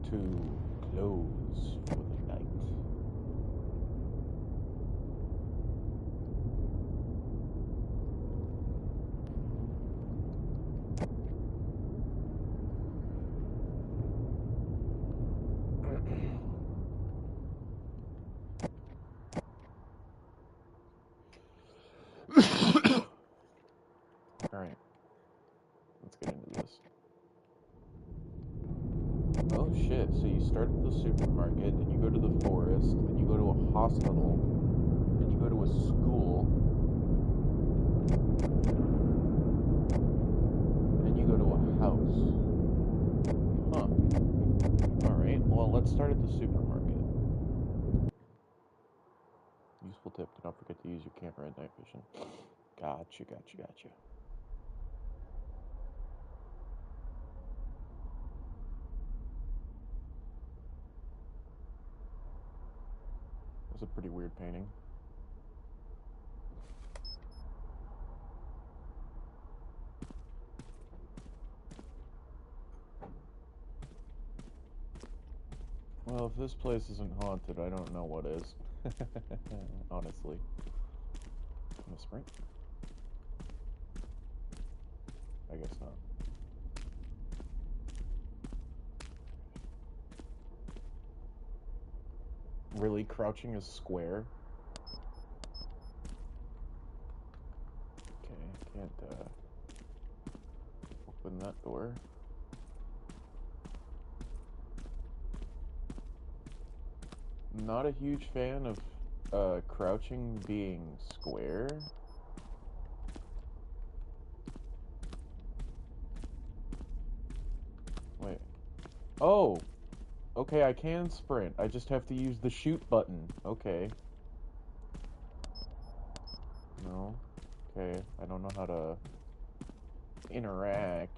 to close for the night. Alright, let's get into this. Oh shit, so you start at the supermarket, then you go to the forest, then you go to a hospital, then you go to a school, then you go to a house. Huh. Alright, well let's start at the supermarket. Useful tip, do not forget to use your camera at night vision. Gotcha. That's a pretty weird painting. Well, if this place isn't haunted, I don't know what is. Honestly. Can I sprint? I guess not. Really? Crouching is square? Okay, I can't, open that door. Not a huge fan of, crouching being square. Wait. Oh! Okay, I can sprint. I just have to use the shoot button. Okay. No. Okay, I don't know how to interact.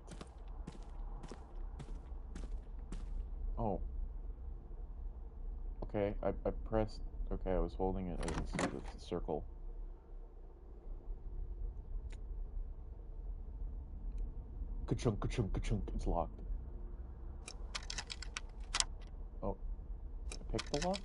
Oh. Okay, I pressed... Okay, I was holding it. I didn't see the circle. Ka-chunk, ka-chunk, ka-chunk. It's locked. Oh. I picked the lock?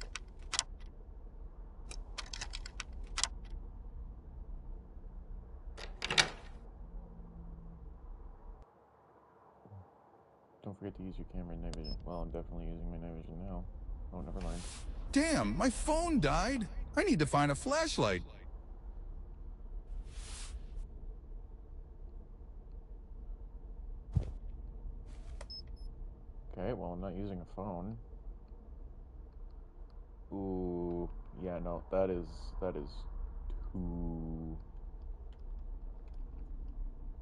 Don't forget to use your camera and night vision. Well, I'm definitely using my night vision now. Oh, never mind. Damn, my phone died. I need to find a flashlight. Okay, well, I'm not using a phone. Ooh, yeah, no, that is too...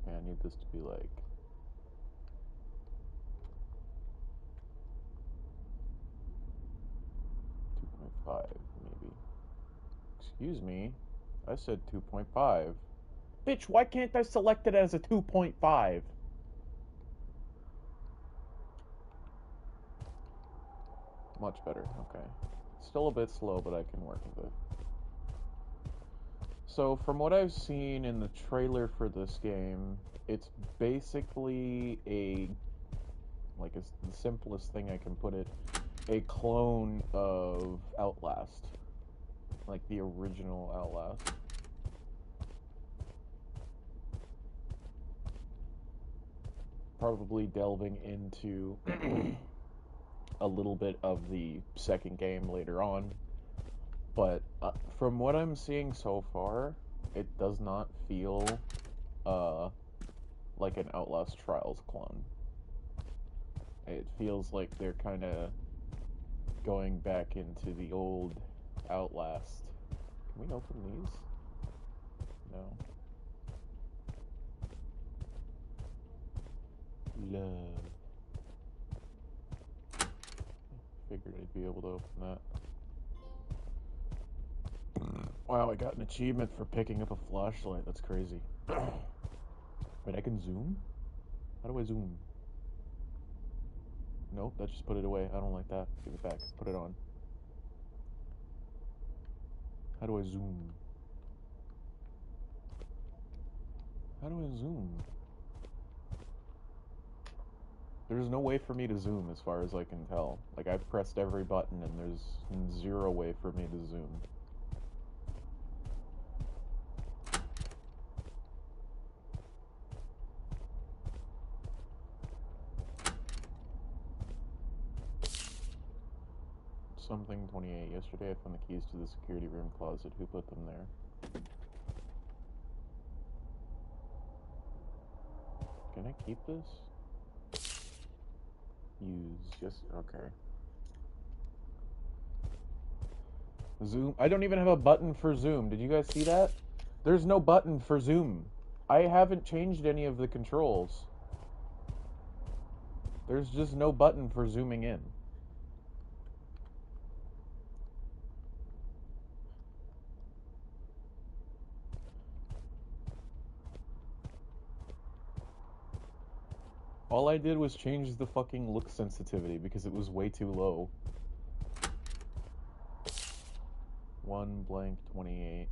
Okay, I need this to be like... 2.5, maybe. Excuse me, I said 2.5. Bitch, why can't I select it as a 2.5? Much better, okay. Still a bit slow, but I can work with it. So, from what I've seen in the trailer for this game, it's basically like, it's the simplest thing I can put it, a clone of Outlast. Like the original Outlast. Probably delving into a little bit of the second game later on. But from what I'm seeing so far, it does not feel like an Outlast Trials clone. It feels like they're kind of going back into the old Outlast. Can we open these? No. Love. Figured I'd be able to open that. Wow, I got an achievement for picking up a flashlight. That's crazy. Wait, I can zoom? How do I zoom? Nope, that just put it away. I don't like that. Give it back. Put it on. How do I zoom? How do I zoom? There's no way for me to zoom as far as I can tell. Like, I've pressed every button and there's zero way for me to zoom. Something 28. Yesterday I found the keys to the security room closet. Who put them there? Can I keep this? Use. Yes. Okay. Zoom. I don't even have a button for zoom. Did you guys see that? There's no button for zoom. I haven't changed any of the controls. There's just no button for zooming in. All I did was change the fucking look sensitivity because it was way too low. 1/28.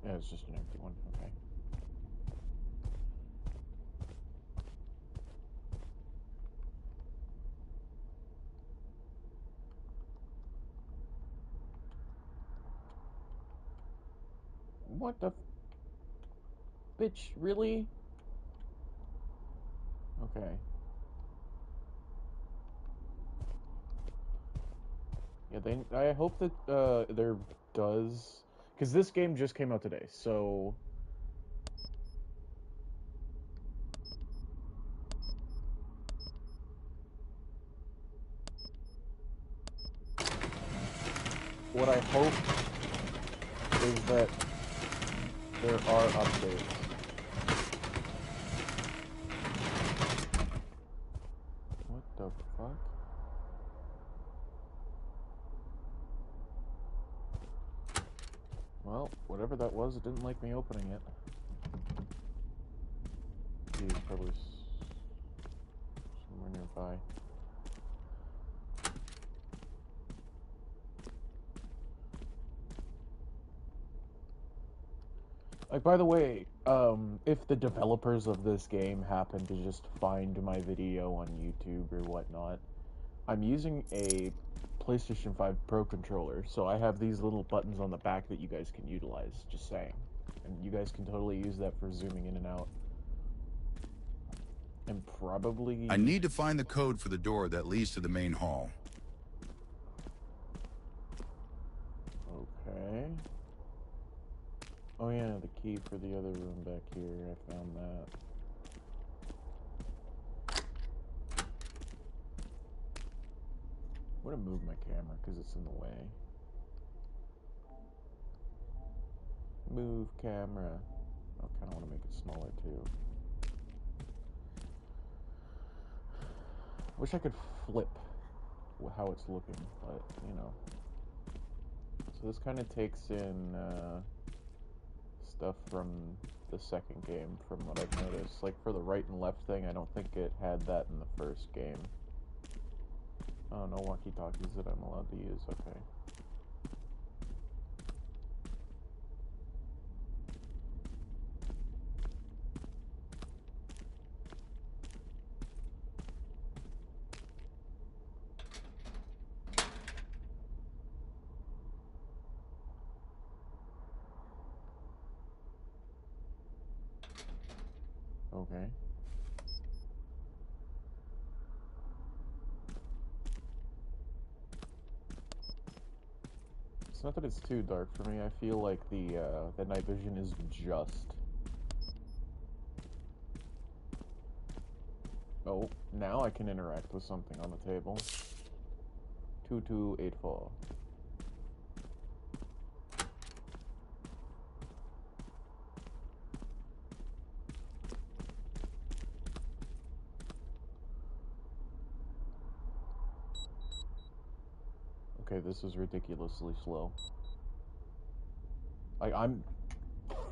Yeah, it's just an empty one. Okay. What the bitch, really? Okay. Yeah, I hope that there does, because this game just came out today, so what I hope is that there are updates. What the fuck? Well, whatever that was, it didn't like me opening it. Geez, probably somewhere nearby. Like, by the way, if the developers of this game happen to just find my video on YouTube or whatnot, I'm using a PlayStation 5 Pro controller, so I have these little buttons on the back that you guys can utilize, just saying. And you guys can totally use that for zooming in and out. And probably... I need to find the code for the door that leads to the main hall. Okay. Oh yeah, the key for the other room back here, I found that. I'm gonna move my camera because it's in the way. Move camera. I kind of want to make it smaller too. Wish I could flip how it's looking, but you know. So this kind of takes in stuff from the second game, from what I've noticed. Like for the right and left thing, I don't think it had that in the first game. Oh, no walkie-talkies that I'm allowed to use, okay. Okay. It's not that it's too dark for me. I feel like the night vision is just. Oh, now I can interact with something on the table. 2284. Okay, this is ridiculously slow. I'm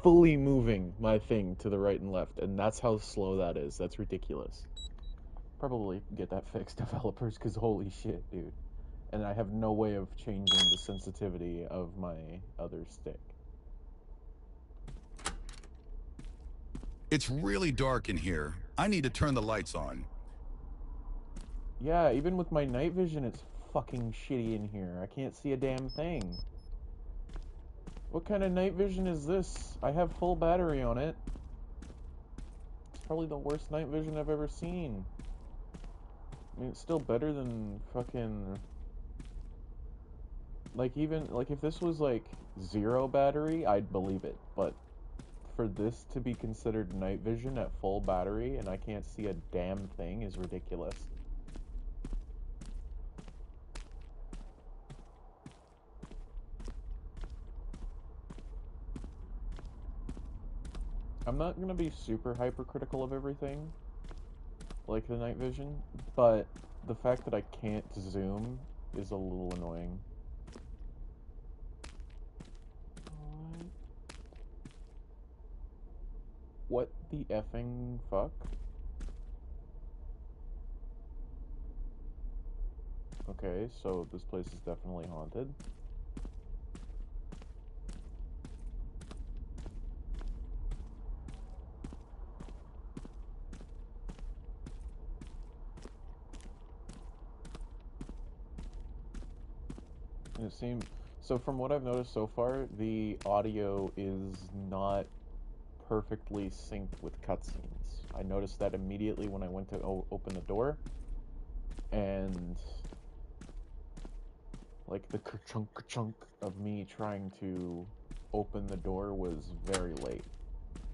fully moving my thing to the right and left, and that's how slow that is. That's ridiculous. Probably get that fixed, developers, because holy shit, dude. And I have no way of changing the sensitivity of my other stick. It's really dark in here. I need to turn the lights on. Yeah, even with my night vision, it's fucking shitty in here. I can't see a damn thing. What kind of night vision is this? I have full battery on it. It's probably the worst night vision I've ever seen. I mean, it's still better than fucking... Like, even, like, if this was, like, 0 battery, I'd believe it. But for this to be considered night vision at full battery and I can't see a damn thing is ridiculous. I'm not going to be super hypercritical of everything, like the night vision, but the fact that I can't zoom is a little annoying. What the effing fuck? Okay, so this place is definitely haunted. It seems so. From what I've noticed so far, the audio is not perfectly synced with cutscenes. I noticed that immediately when I went to open the door, and like the ka-chunk of me trying to open the door was very late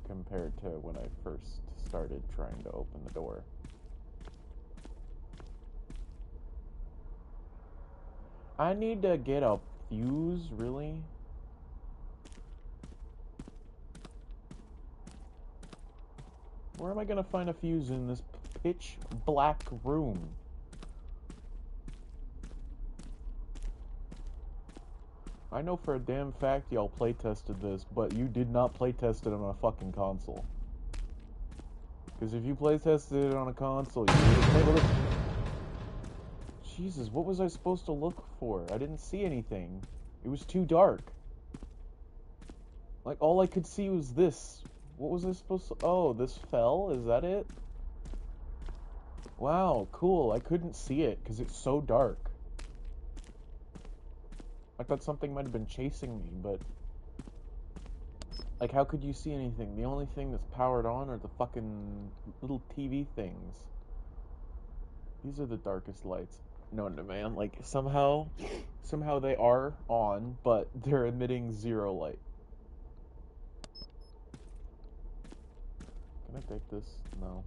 compared to when I first started trying to open the door. I need to get a fuse, really? Where am I gonna find a fuse in this pitch black room? I know for a damn fact y'all playtested this, but you did not playtest it on a fucking console. Because if you playtested it on a console, you would have able to... Jesus, what was I supposed to look for? I didn't see anything. It was too dark. Like, all I could see was this. What was I supposed to... Oh, this fell? Is that it? Wow, cool. I couldn't see it because it's so dark. I thought something might have been chasing me, but... Like, how could you see anything? The only thing that's powered on are the fucking little TV things. These are the darkest lights known to man. Like, somehow they are on, but they're emitting 0 light. Can I take this? No.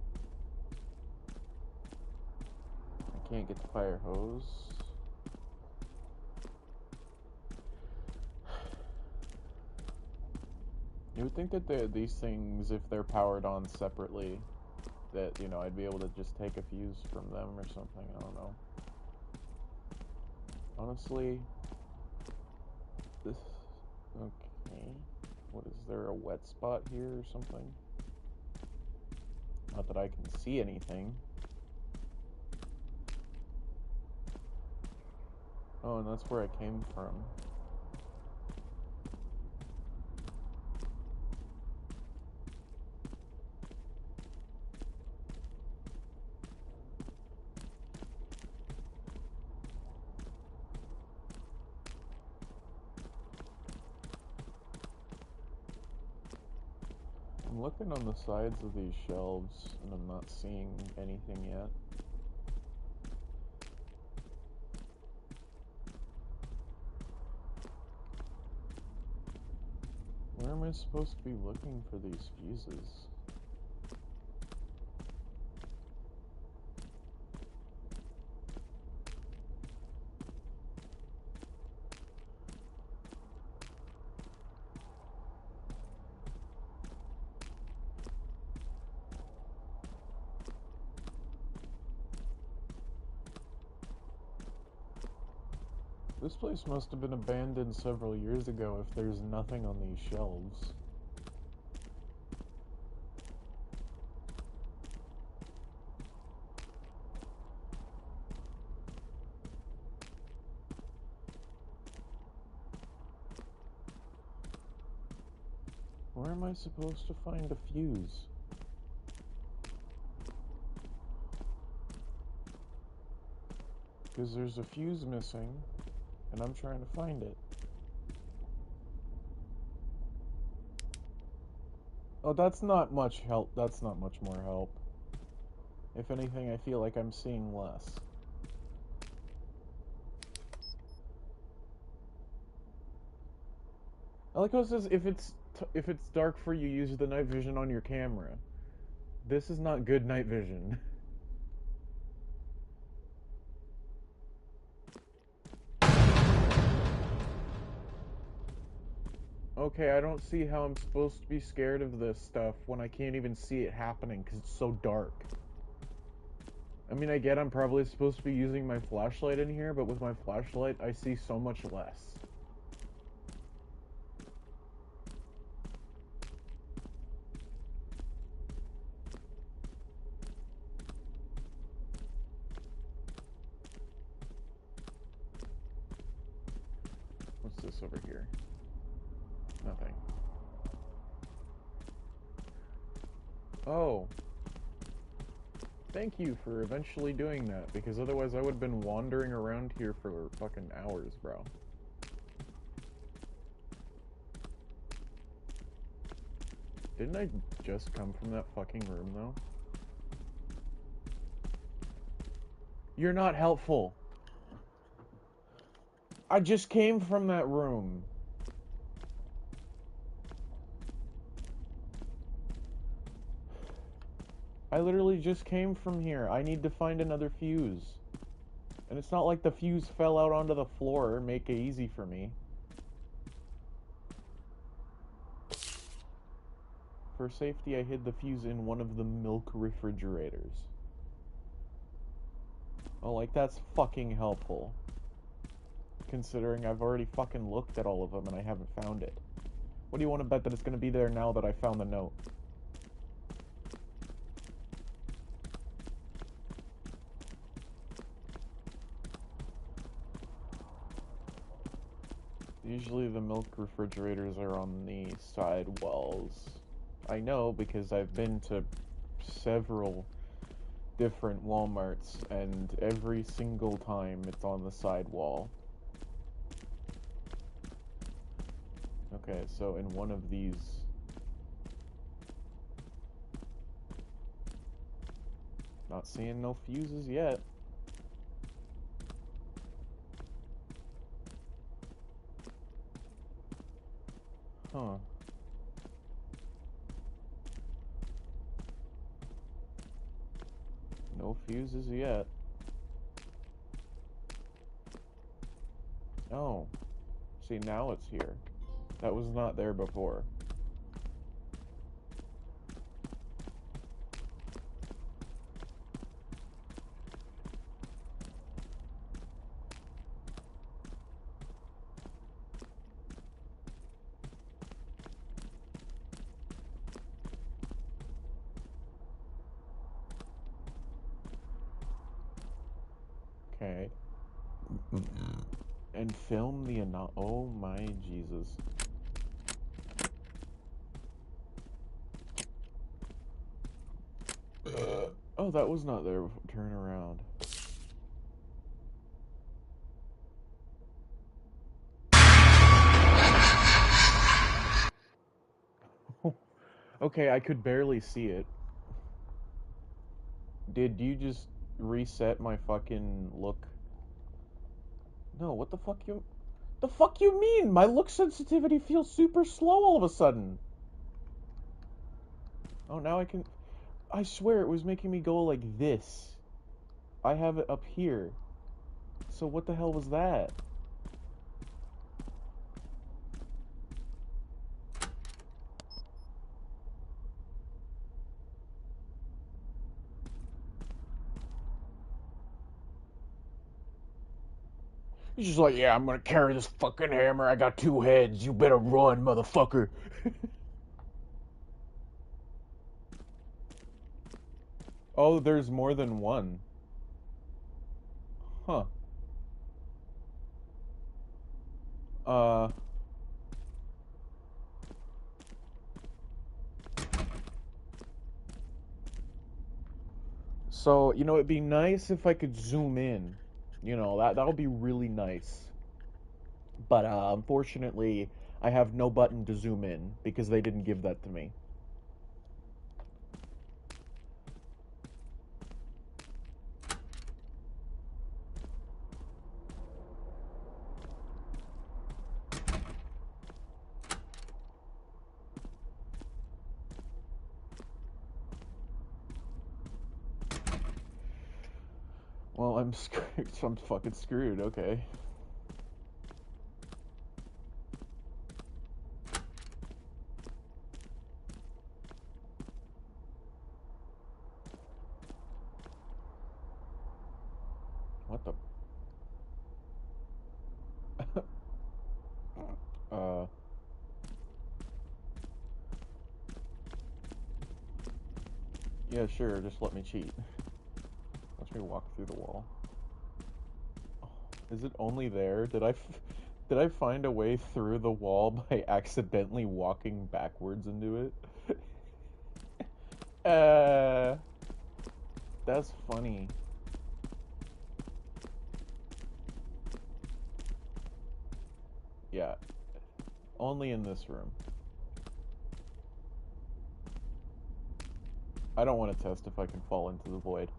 I can't get the fire hose. You would think that these things, if they're powered on separately, that, you know, I'd be able to just take a fuse from them or something. I don't know. Honestly, this... Okay. What, is there a wet spot here or something? Not that I can see anything. Oh, and that's where I came from. I'm I'm looking on the sides of these shelves, and I'm not seeing anything yet. Where am I supposed to be looking for these fuses? This place must have been abandoned several years ago if there's nothing on these shelves. Where am I supposed to find a fuse? Because there's a fuse missing, and I'm trying to find it. Oh, that's not much help. That's not much more help. If anything, I feel like I'm seeing less. I like how it says if it's dark for you, use the night vision on your camera. This is not good night vision. Okay, I don't see how I'm supposed to be scared of this stuff when I can't even see it happening because it's so dark. I mean, I get I'm probably supposed to be using my flashlight in here, but with my flashlight, I see so much less. What's this over here? Nothing. Oh. Thank you for eventually doing that, because otherwise I would have been wandering around here for fucking hours, bro. Didn't I just come from that fucking room, though? You're not helpful. I just came from that room. I literally just came from here. I need to find another fuse. And it's not like the fuse fell out onto the floor. Make it easy for me. For safety, I hid the fuse in one of the milk refrigerators. Oh, like, that's fucking helpful. Considering I've already fucking looked at all of them and I haven't found it. What do you want to bet that it's gonna be there now that I found the note? Usually the milk refrigerators are on the side walls. I know because I've been to several different Walmarts and every single time it's on the side wall. Okay, so in one of these... Not seeing no fuses yet. Huh. No fuses yet. Oh. See, now it's here. That was not there before. Okay. And film the oh my Jesus. Oh, that was not there before. Turn around. Okay, I could barely see it. Did you just reset my fucking look? No, what the fuck you... The fuck you mean? My look sensitivity feels super slow all of a sudden. Oh, now I can... I swear it was making me go like this. I have it up here. So what the hell was that? He's just like, yeah, I'm gonna carry this fucking hammer. I got two heads. You better run, motherfucker. Oh, there's more than one. Huh. Uh... So, you know, it'd be nice if I could zoom in. You know, that would be really nice. But unfortunately, I have no button to zoom in because they didn't give that to me. Well, I'm screwed. I'm fucking screwed. Okay. What the? uh. Yeah, sure. Just let me cheat. Watch me walk through the wall. Is it only there? Did I find a way through the wall by accidentally walking backwards into it? That's funny. Yeah. Only in this room. I don't want to test if I can fall into the void.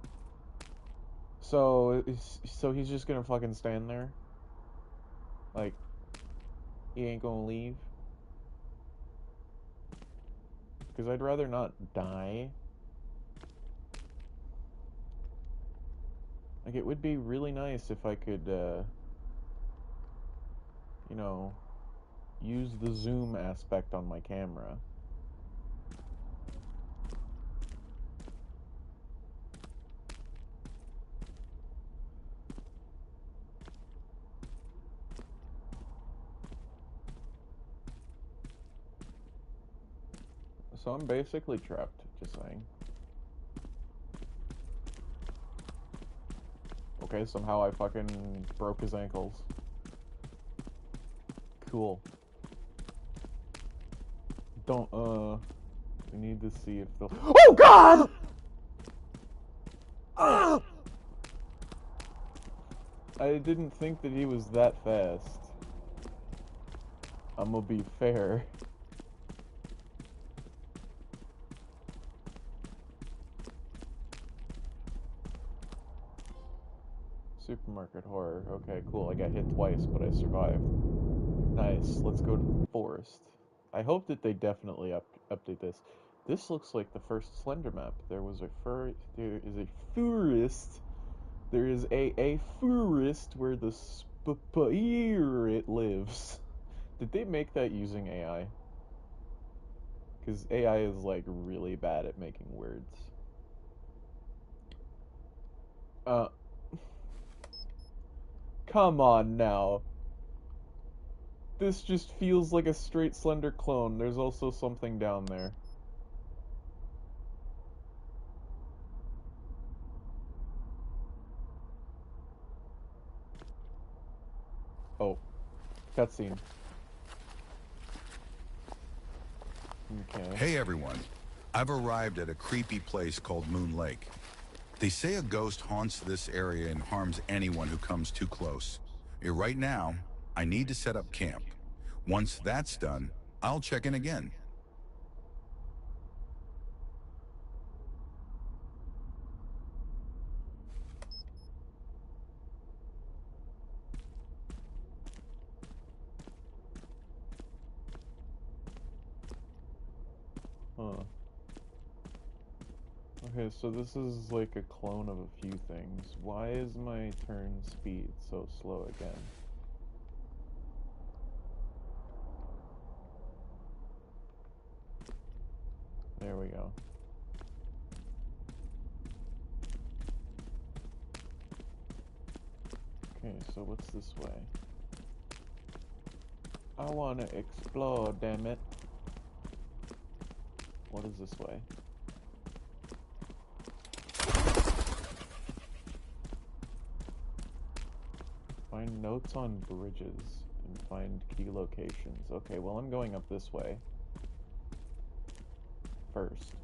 So he's just gonna fucking stand there? Like, he ain't gonna leave? Because I'd rather not die. Like, it would be really nice if I could, you know, use the zoom aspect on my camera. So I'm basically trapped, just saying. Okay, somehow I fucking broke his ankles. Cool. Don't, we need to see if they'll— OH GOD! I didn't think that he was that fast. I'm gonna be fair. Supermarket horror. Okay, cool. I got hit twice, but I survived. Nice. Let's go to the forest. I hope that they definitely update this. This looks like the first Slender map. There is a forest. There is a forest where the spirit lives. Did they make that using AI? Because AI is like really bad at making words. Come on now. This just feels like a straight Slender clone. There's also something down there. Oh. Cutscene. Okay. Hey everyone. I've arrived at a creepy place called Moon Lake. They say a ghost haunts this area and harms anyone who comes too close. Right now, I need to set up camp. Once that's done, I'll check in again. Huh. Okay, so this is like a clone of a few things. Why is my turn speed so slow again? There we go. Okay, so what's this way? I wanna explore, damn it. What is this way? Find notes on bridges and find key locations. Okay, well I'm going up this way first.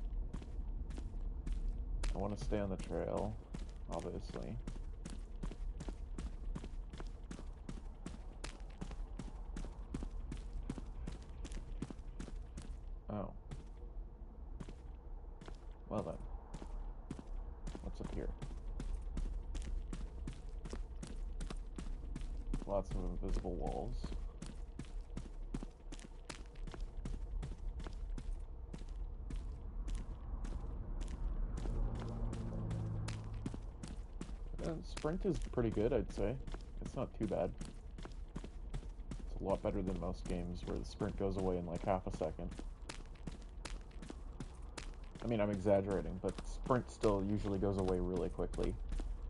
I want to stay on the trail, obviously. Oh. Well then. What's up here? Lots of invisible walls. Sprint is pretty good, I'd say. It's not too bad. It's a lot better than most games where the sprint goes away in like half a second. I mean, I'm exaggerating, but sprint still usually goes away really quickly.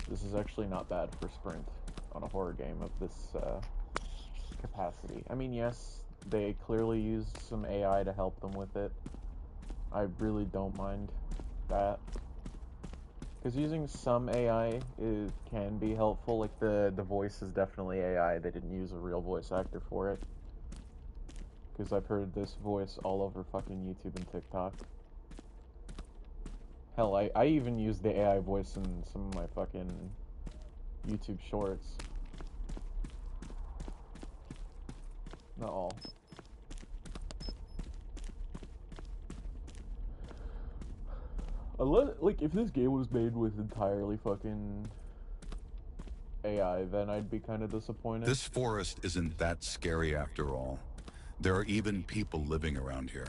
This is actually not bad for sprint on a horror game of this capacity. I mean, yes, they clearly used some AI to help them with it. I really don't mind that. Because using some AI can be helpful. Like the voice is definitely AI. They didn't use a real voice actor for it. Because I've heard this voice all over fucking YouTube and TikTok. Hell, I even used the AI voice in some of my fucking YouTube shorts. Not all. Like, if this game was made with entirely fucking AI, then I'd be kind of disappointed. This forest isn't that scary after all. There are even people living around here.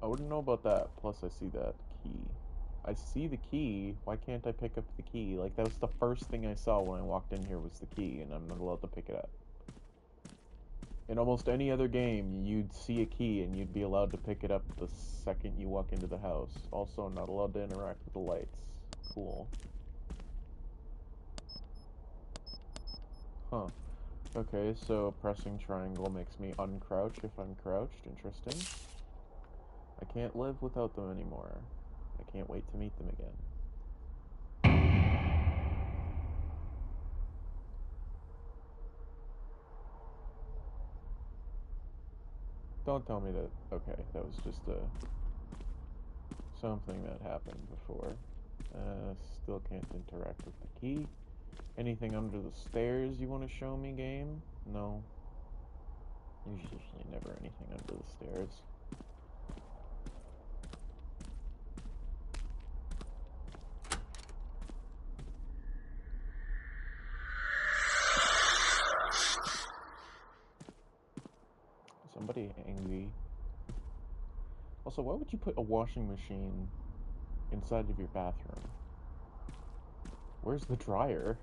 I wouldn't know about that. Plus, I see that key. I see the key. Why can't I pick up the key? Like, that was the first thing I saw when I walked in here was the key, and I'm not allowed to pick it up. In almost any other game, you'd see a key and you'd be allowed to pick it up the second you walk into the house. Also, not allowed to interact with the lights. Cool. Huh. Okay, so pressing triangle makes me uncrouch if I'm crouched. Interesting. I can't live without them anymore. I can't wait to meet them again. Don't tell me that... Okay, that was just something that happened before. Still can't interact with the key. Anything under the stairs you want to show me, game? No. There's usually never anything under the stairs. Somebody angry. Also, why would you put a washing machine inside of your bathroom? Where's the dryer?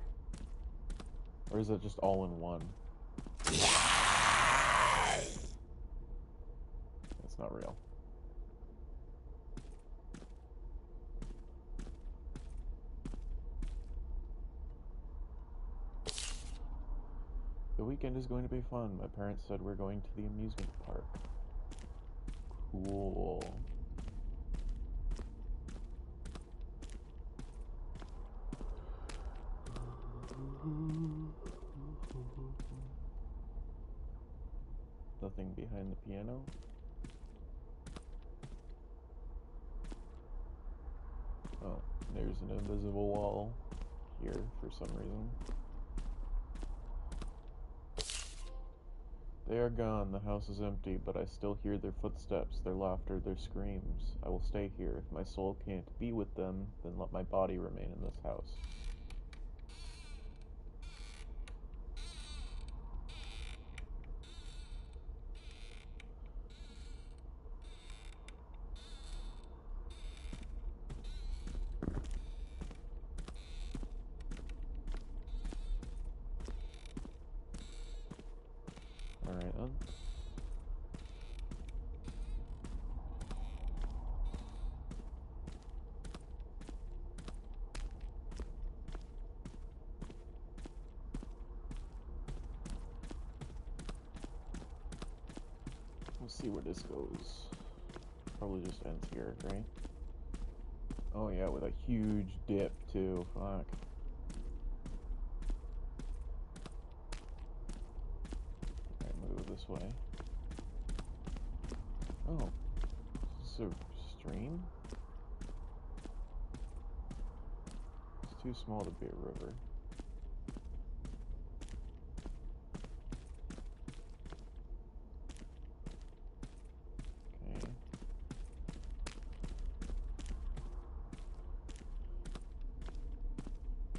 Or is it just all in one? It's not real. The weekend is going to be fun. My parents said we're going to the amusement park. Cool. Nothing behind the piano. Oh, there's an invisible wall here for some reason. They are gone. The house is empty, but I still hear their footsteps, their laughter, their screams. I will stay here. If my soul can't be with them, then let my body remain in this house. that. We'll see where this goes. Probably just ends here, right? Oh yeah, with a huge dip too. Fuck. Alright, move this way. Oh. Is this a stream? It's too small to be a river.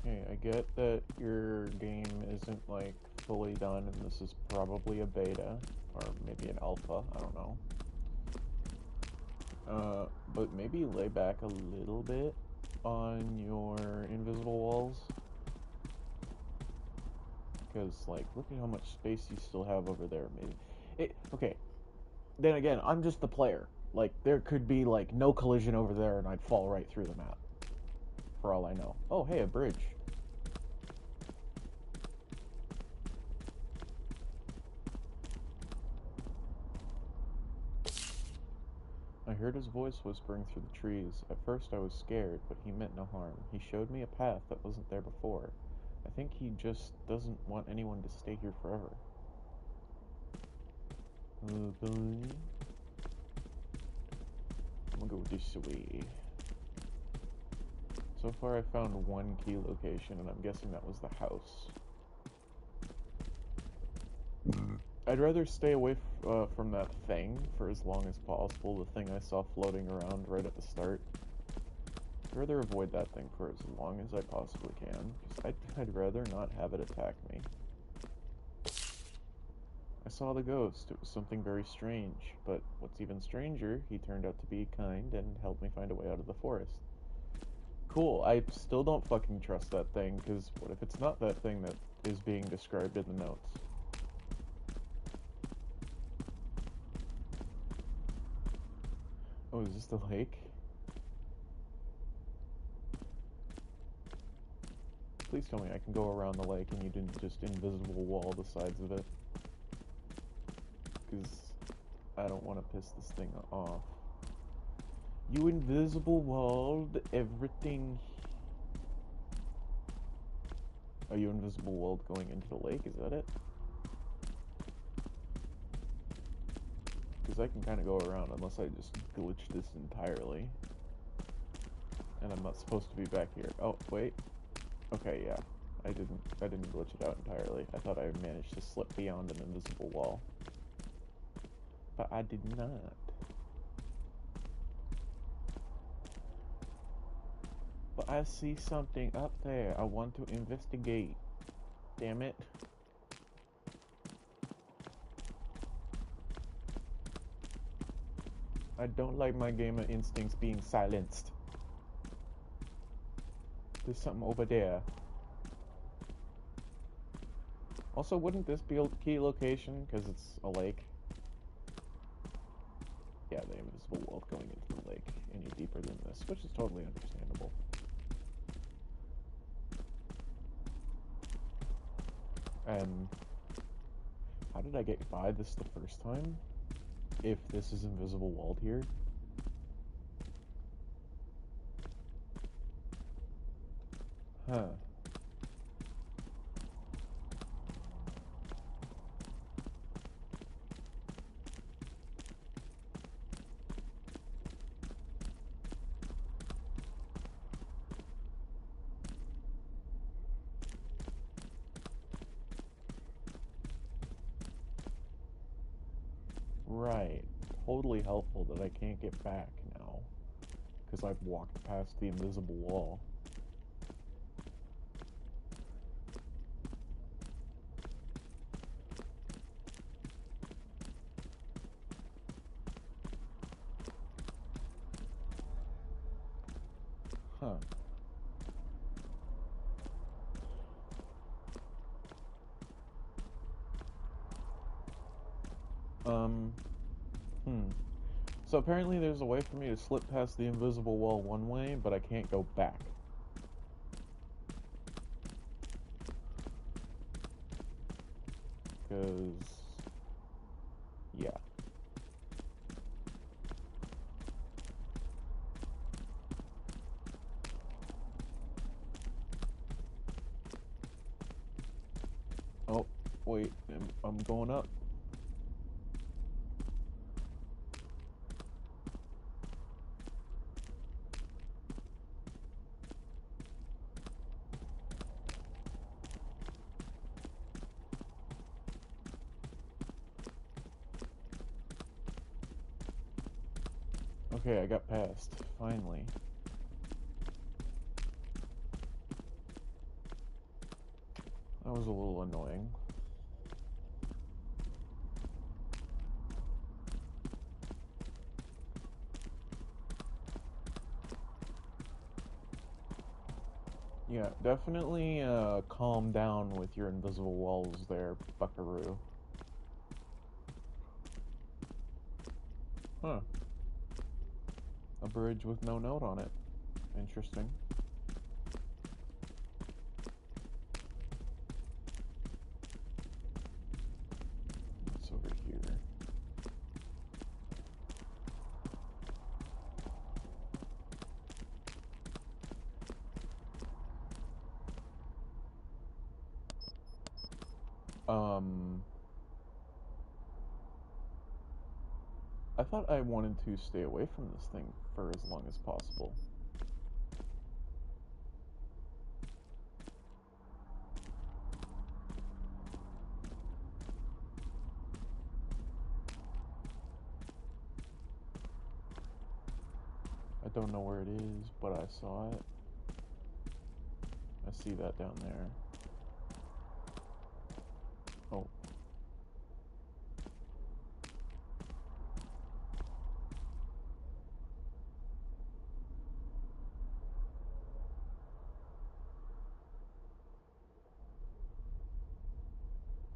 Okay, I get that your game isn't like fully done and this is probably a beta or maybe an alpha, I don't know. But maybe lay back a little bit on your invisible walls. Because like look at how much space you still have over there. Maybe okay. Then again, I'm just the player. Like there could be like no collision over there and I'd fall right through the map. For all I know. Oh hey, a bridge. I heard his voice whispering through the trees. At first I was scared, but he meant no harm. He showed me a path that wasn't there before. I think he just doesn't want anyone to stay here forever. Okay. I'm gonna go this way. So far I found one key location, and I'm guessing that was the house. I'd rather stay away from that thing for as long as possible, the thing I saw floating around right at the start. I'd rather avoid that thing for as long as I possibly can, because I'd rather not have it attack me. I saw the ghost. It was something very strange, but what's even stranger, he turned out to be kind and helped me find a way out of the forest. Cool, I still don't fucking trust that thing, because what if it's not that thing that is being described in the notes? Oh, is this the lake? Please tell me I can go around the lake and you didn't just invisible wall the sides of it. Because I don't want to piss this thing off. You invisible walled everything. Are you invisible walled going into the lake? Is that it? Because I can kind of go around unless I just glitch this entirely. And I'm not supposed to be back here. Oh, wait. Okay, yeah. I didn't glitch it out entirely. I thought I managed to slip beyond an invisible wall. But I did not. But I see something up there. I want to investigate. Damn it. I don't like my gamer instincts being silenced. There's something over there. Also, wouldn't this be a key location because it's a lake? Yeah, the invisible wall going into the lake any deeper than this, which is totally understandable. How did I get by this the first time? If this is invisible walled here? Huh. Right. Totally helpful that I can't get back now. Because I've walked past the invisible wall. Huh. Um, So apparently there's a way for me to slip past the invisible wall one way, but I can't go back. Because, yeah. Oh, wait, I'm going up. Okay, I got past, finally. That was a little annoying. Yeah, definitely calm down with your invisible walls there, buckaroo. Huh. A bridge with no note on it. Interesting. What's over here? I thought I wanted to stay away from this thing for as long as possible. I don't know where it is, but I saw it. I see that down there. Oh.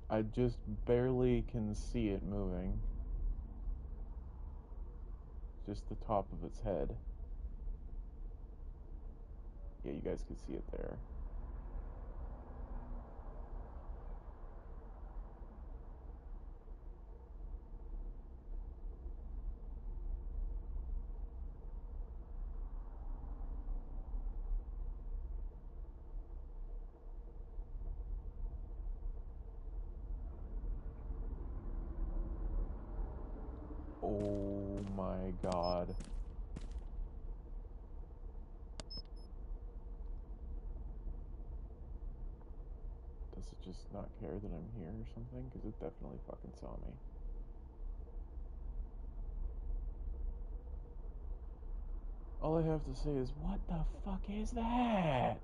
I just barely can see it moving. Just the top of its head. Yeah, you guys can see it there. Oh my god. Does it just not care that I'm here or something? Because it definitely fucking saw me. All I have to say is, what the fuck is that?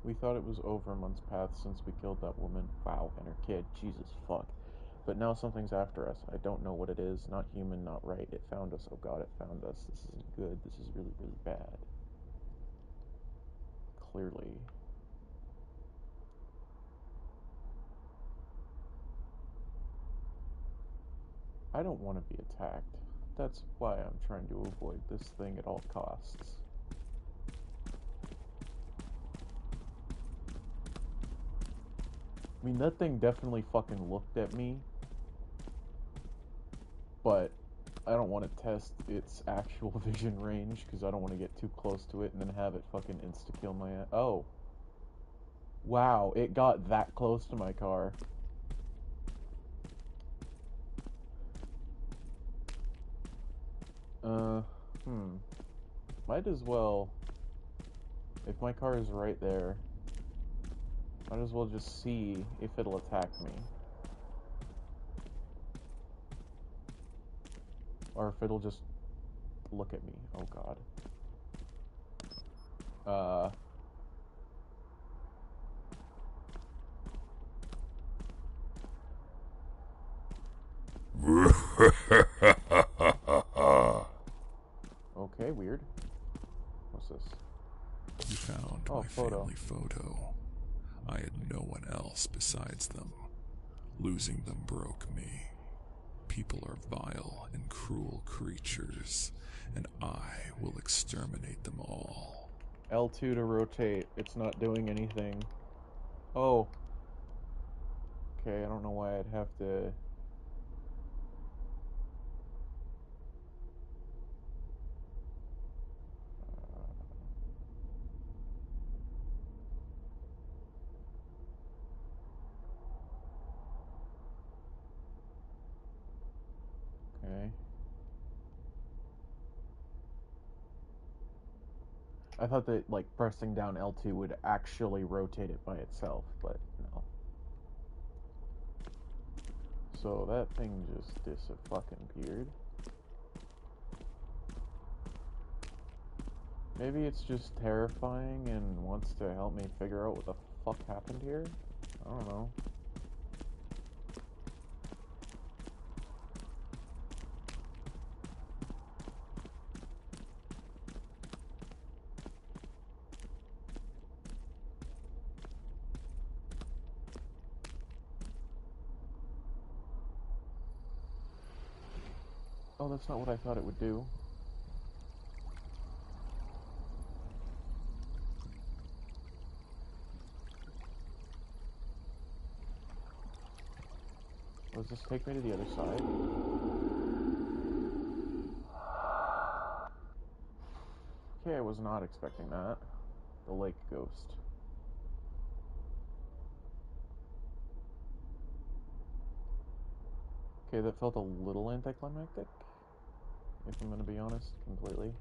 We thought it was over months past since we killed that woman. Wow, and her kid. Jesus fuck. But now something's after us. I don't know what it is. Not human, not right. It found us. Oh god, it found us. This isn't good. This is really, really bad. Clearly. I don't want to be attacked. That's why I'm trying to avoid this thing at all costs. I mean, that thing definitely fucking looked at me, but I don't want to test its actual vision range because I don't want to get too close to it and then have it fucking insta-kill my ass. Oh. Wow, it got that close to my car. Might as well, if my car is right there, might as well just see if it'll attack me. Or if it'll just look at me. Oh god. Okay, weird. What's this? You found my family photo. I had no one else besides them. Losing them broke me. People are vile and cruel creatures, and I will exterminate them all. L2 to rotate. It's not doing anything. Oh. Okay, I don't know why I'd have to... Okay. I thought that, like, pressing down L2 would actually rotate it by itself, but no. So that thing just dis-fucking-peared. Maybe it's just terrifying and wants to help me figure out what the fuck happened here? I don't know. Oh, that's not what I thought it would do. Does this take me to the other side? Okay, I was not expecting that. The lake ghost. Okay, that felt a little anticlimactic, if I'm gonna be honest, completely.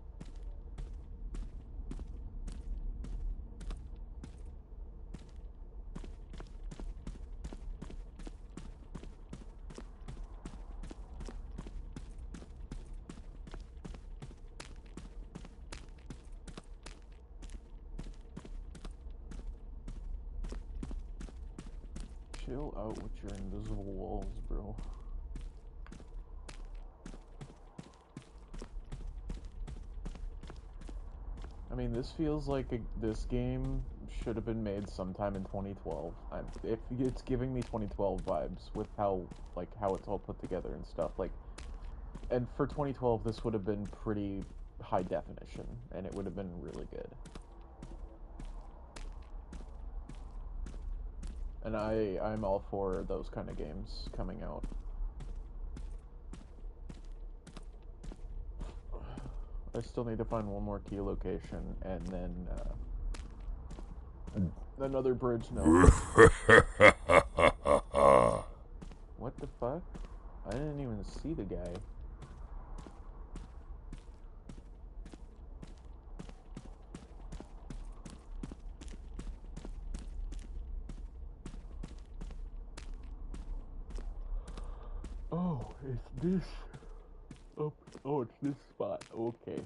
Chill out with your invisible walls, bro. I mean, this feels like this game should have been made sometime in 2012. If it's giving me 2012 vibes with how it's all put together and stuff. Like, and for 2012, this would have been pretty high definition, and it would have been really good. And I'm all for those kind of games coming out. I still need to find one more key location, and then, another bridge note. What the fuck? I didn't even see the guy. Oh, it's this. Oh, it's this spot. Okay.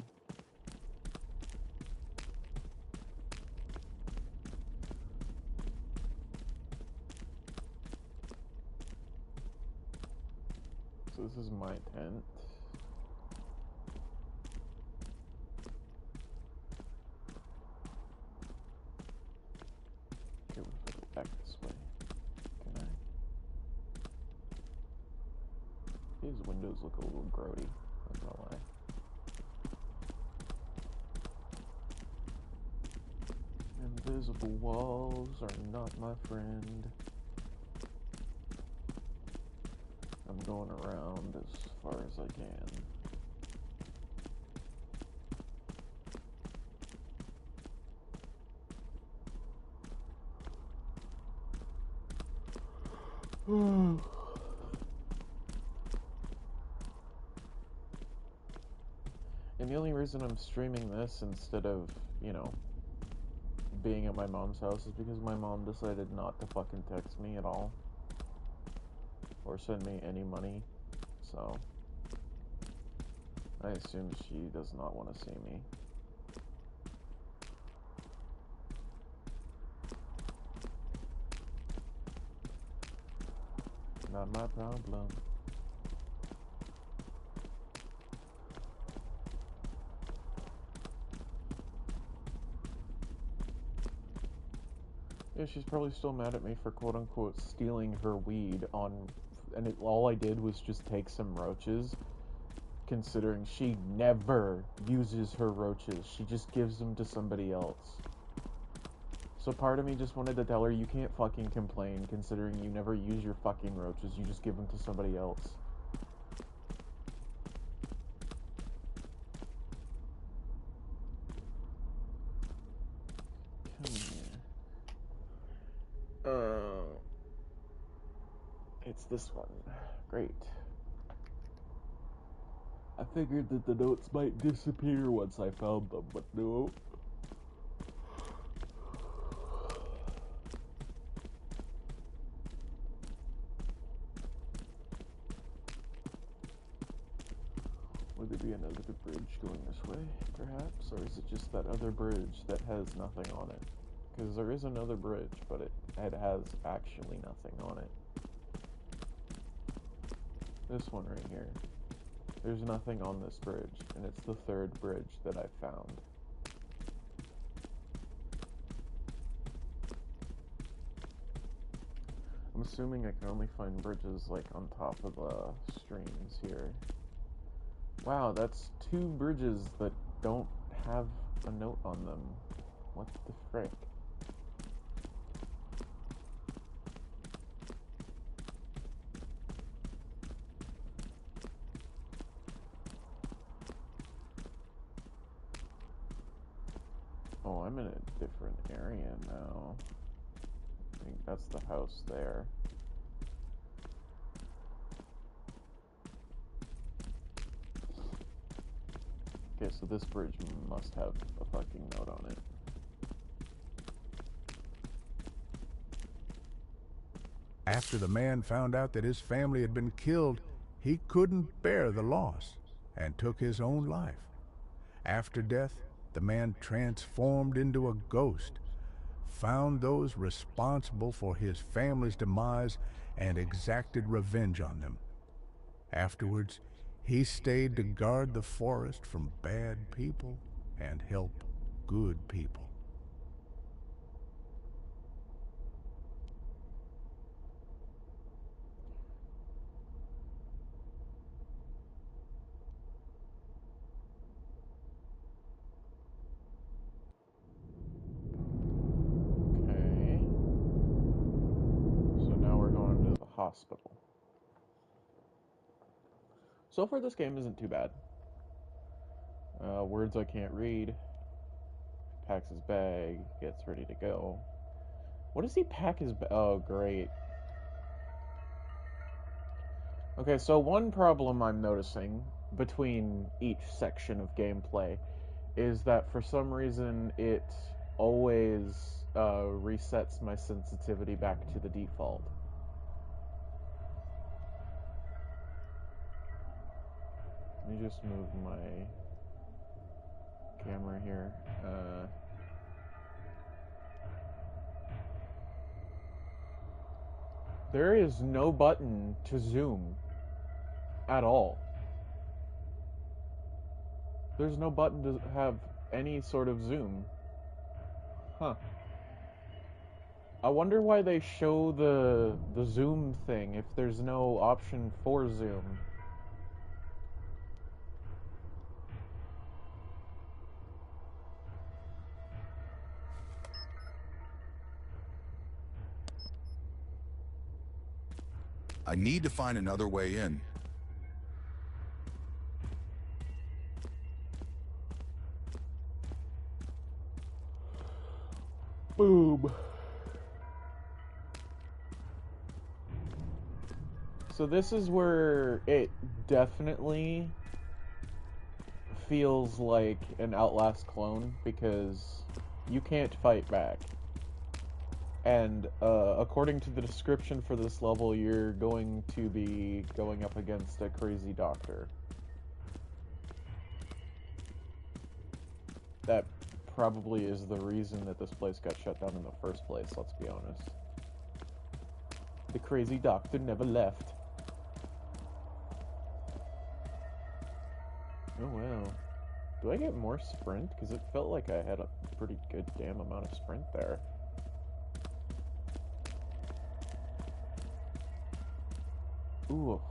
So this is my tent. Okay, we'll go back this way. Can I? These windows look a little grody. Not gonna lie. Invisible walls are not my friend. I'm going around as far as I can. And the only reason I'm streaming this instead of, you know, being at my mom's house is because my mom decided not to fucking text me at all. Or send me any money. So, I assume she does not want to see me. Not my problem. Yeah, she's probably still mad at me for quote-unquote stealing her weed and all I did was just take some roaches, considering she never uses her roaches. She just gives them to somebody else. So part of me just wanted to tell her, you can't fucking complain, considering you never use your fucking roaches, you just give them to somebody else. Come here. It's this one. Great. I figured that the notes might disappear once I found them, but no. Would there be another bridge going this way, perhaps? Or is it just that other bridge that has nothing on it? Because there is another bridge, but it has actually nothing on it. This one right here. There's nothing on this bridge, and it's the third bridge that I found. I'm assuming I can only find bridges like on top of the streams here. Wow, that's 2 bridges that don't have a note on them. What the frick? Oh, I'm in a different area now. I think that's the house there. Okay, so this bridge must have a fucking note on it. After the man found out that his family had been killed, he couldn't bear the loss and took his own life. After death, the man transformed into a ghost, found those responsible for his family's demise, and exacted revenge on them. Afterwards, he stayed to guard the forest from bad people and help good people. Okay. So now we're going to the hospital. So far this game isn't too bad. Words I can't read. Packs his bag, gets ready to go. What does he pack his bag? Oh, great. Okay, so one problem I'm noticing between each section of gameplay is that for some reason it always resets my sensitivity back to the default. Let me just move my camera here. There is no button to zoom at all. There's no button to have any sort of zoom. Huh. I wonder why they show the zoom thing if there's no option for zoom. I need to find another way in. Boom. So this is where it definitely feels like an Outlast clone, because you can't fight back. And according to the description for this level, you're going to be going up against a crazy doctor. That probably is the reason that this place got shut down in the first place, let's be honest. The crazy doctor never left. Oh wow. Do I get more sprint? Because it felt like I had a pretty good damn amount of sprint there. Ooh,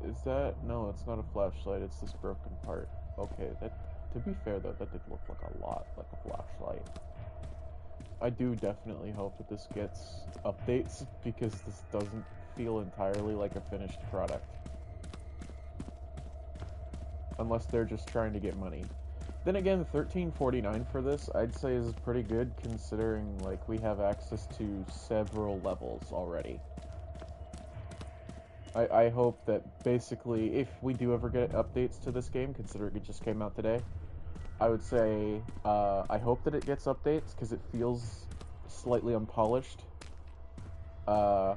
is that... No, it's not a flashlight, it's this broken part. Okay, that... To be fair though, that did look like a lot like a flashlight. I do definitely hope that this gets updates, because this doesn't feel entirely like a finished product. Unless they're just trying to get money. Then again, $13.49 for this, I'd say is pretty good, considering, like, we have access to several levels already. I hope that, basically, if we do ever get updates to this game, considering it just came out today, I would say, I hope that it gets updates, because it feels slightly unpolished. And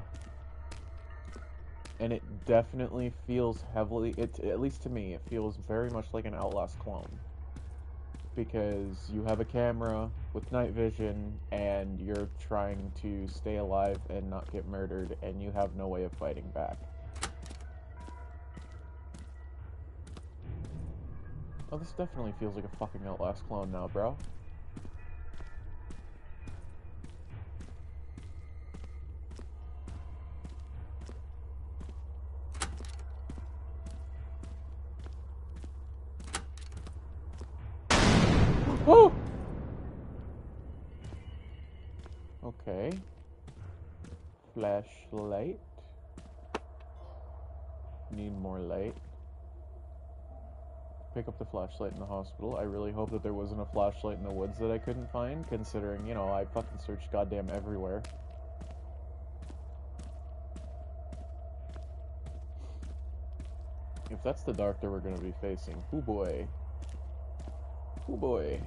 it definitely feels heavily, at least to me, it feels very much like an Outlast clone. Because you have a camera with night vision, and you're trying to stay alive and not get murdered, and you have no way of fighting back. Oh, this definitely feels like a fucking Outlast clone now, bro. Woo! Okay. Flashlight. Need more light. Pick up the flashlight in the hospital. I really hope that there wasn't a flashlight in the woods that I couldn't find, considering, you know, I fucking searched goddamn everywhere. If that's the doctor we're gonna be facing, hoo boy. Hoo boy.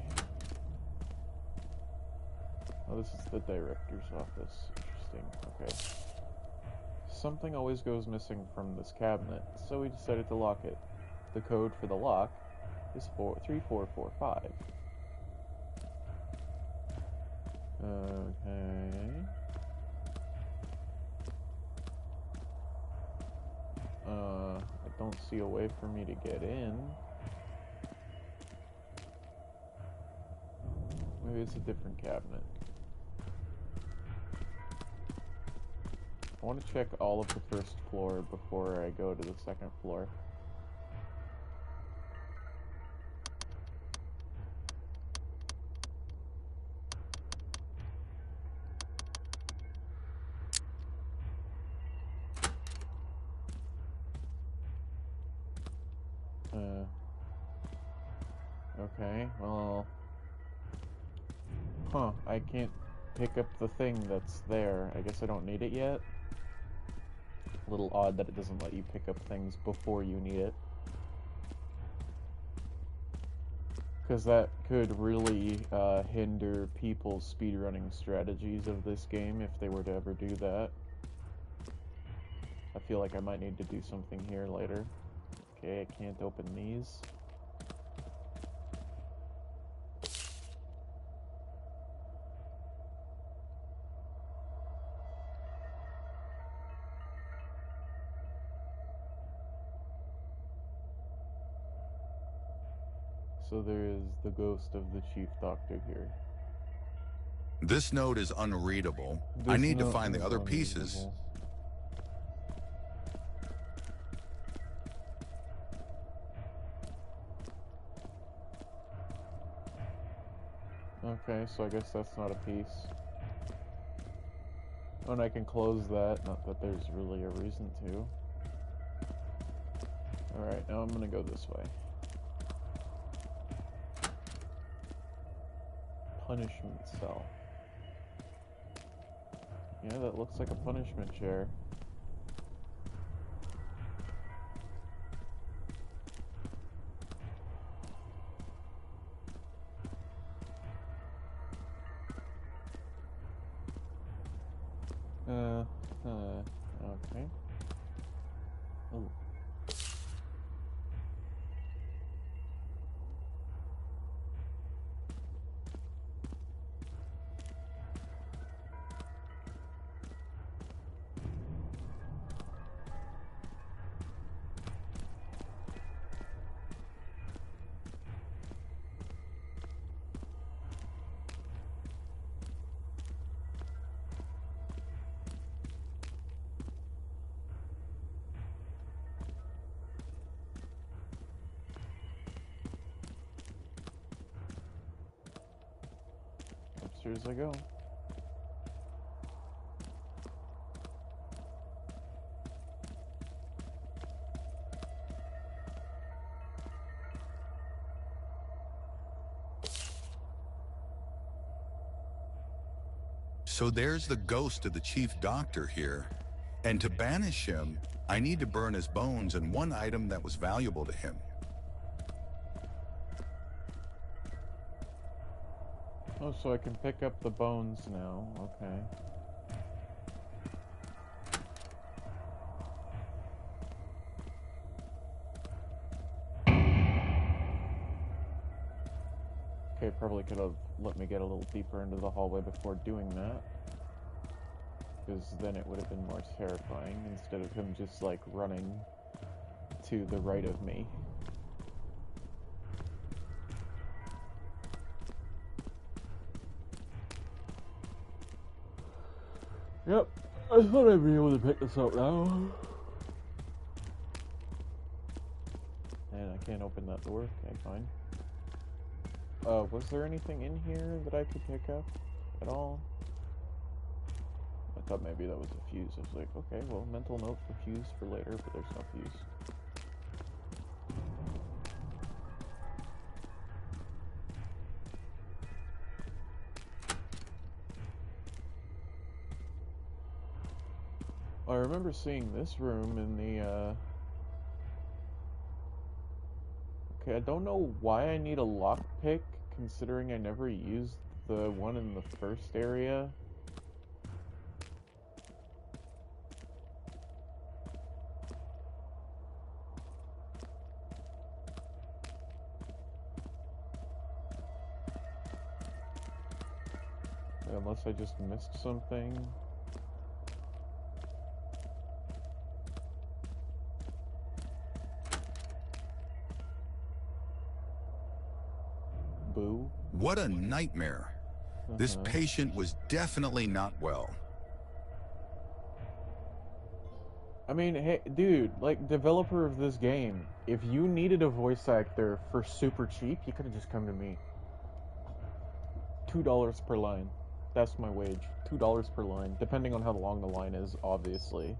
Oh, this is the director's office. Interesting. Okay. Something always goes missing from this cabinet, so we decided to lock it. The code for the lock is 3445. Okay. I don't see a way for me to get in. Maybe it's a different cabinet. I want to check all of the first floor before I go to the second floor. Okay, well... Huh, I can't pick up the thing that's there. I guess I don't need it yet. A little odd that it doesn't let you pick up things before you need it. Because that could really hinder people's speedrunning strategies of this game if they were to ever do that. I feel like I might need to do something here later. Okay, I can't open these. So there is the ghost of the chief doctor here. This note is unreadable. I need to find the other pieces. Okay, so I guess that's not a piece. Oh, and I can close that, not that there's really a reason to. Alright, now I'm gonna go this way. Punishment cell. Yeah, that looks like a punishment chair. Okay. Oh. downstairs I go. So there's the ghost of the chief doctor here. And to banish him, I need to burn his bones and one item that was valuable to him. Oh, so I can pick up the bones now. Okay. Okay, probably could have let me get a little deeper into the hallway before doing that. Because then it would have been more terrifying instead of him just like running to the right of me. Yep, I thought I'd be able to pick this up now. And I can't open that door. Okay, fine. Was there anything in here that I could pick up at all? I thought maybe that was a fuse. I was like, okay, well, mental note for fuse for later, but there's no fuse. I remember seeing this room in the, Okay, I don't know why I need a lockpick, considering I never used the one in the first area. Unless I just missed something. Boo. What a nightmare. This patient was definitely not well. I mean, hey, dude, like, developer of this game, if you needed a voice actor for super cheap, you could have just come to me. $2 per line. That's my wage. $2 per line, depending on how long the line is, obviously.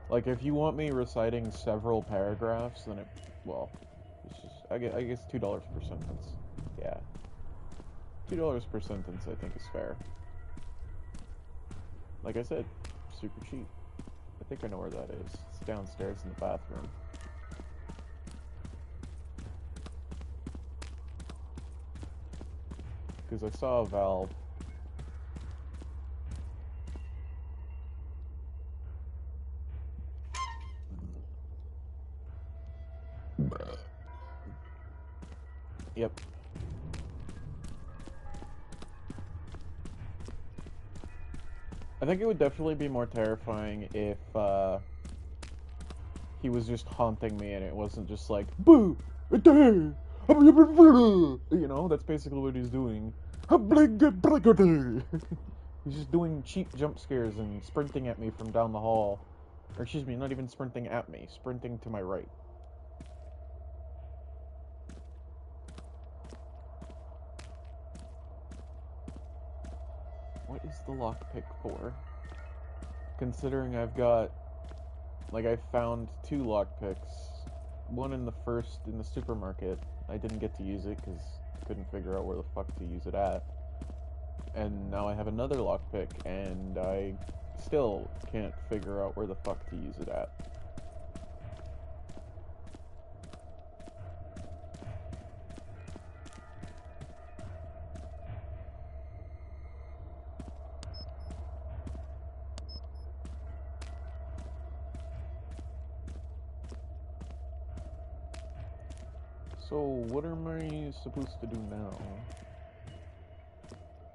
Like, if you want me reciting several paragraphs, then it, well, it's just, I guess $2 per sentence. Yeah. $2 per sentence, I think, is fair. Like I said, super cheap. I think I know where that is. It's downstairs in the bathroom. Because I saw a valve. Yep. I think it would definitely be more terrifying if he was just haunting me and it wasn't just like, boo! You know, that's basically what he's doing. He's just doing cheap jump scares and sprinting at me from down the hall. Or excuse me, not even sprinting at me, sprinting to my right. What is the lockpick for? Considering I've got, like, I found 2 lockpicks. One in the supermarket. I didn't get to use it because I couldn't figure out where the fuck to use it at. And now I have another lockpick, and I still can't figure out where the fuck to use it at. So, what am I supposed to do now?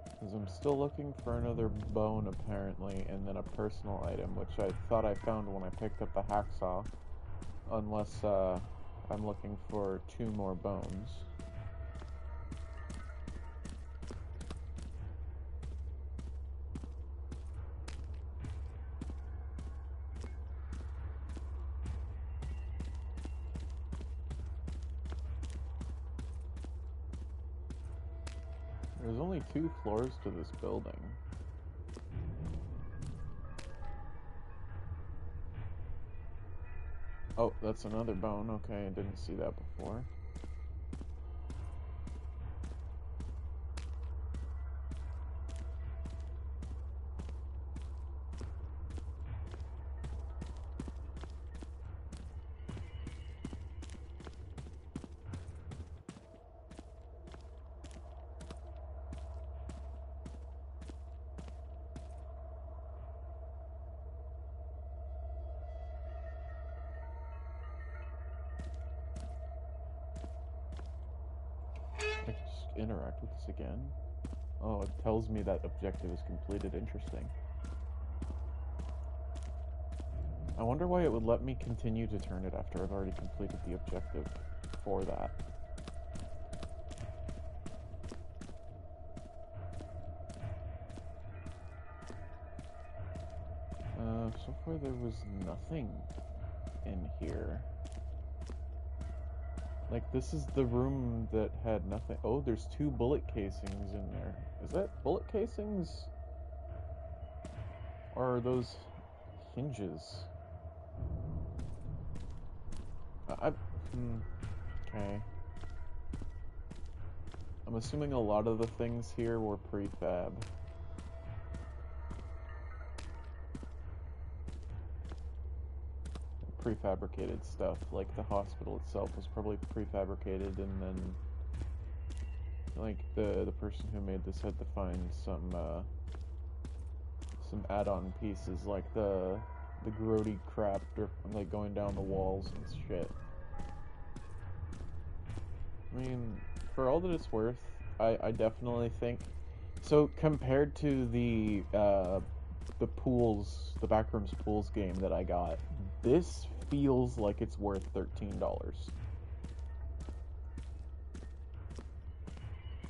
Because I'm still looking for another bone, apparently, and then a personal item, which I thought I found when I picked up the hacksaw. Unless, I'm looking for 2 more bones. There's only 2 floors to this building. Oh, that's another bone. Okay, I didn't see that before. I can just interact with this again. Oh, it tells me that objective is completed. Interesting. I wonder why it would let me continue to turn it after I've already completed the objective for that. So far there was nothing in here. Like, this is the room that had nothing. Oh, there's 2 bullet casings in there. Is that bullet casings? Or are those hinges? Okay. I'm assuming a lot of the things here were prefab. Prefabricated stuff, like the hospital itself was probably prefabricated, and then like the person who made this had to find some add-on pieces, like the grody crap, like going down the walls and shit. I mean, for all that it's worth, I definitely think so. Compared to the pools, the Backrooms Pools game that I got, this feels like it's worth $13.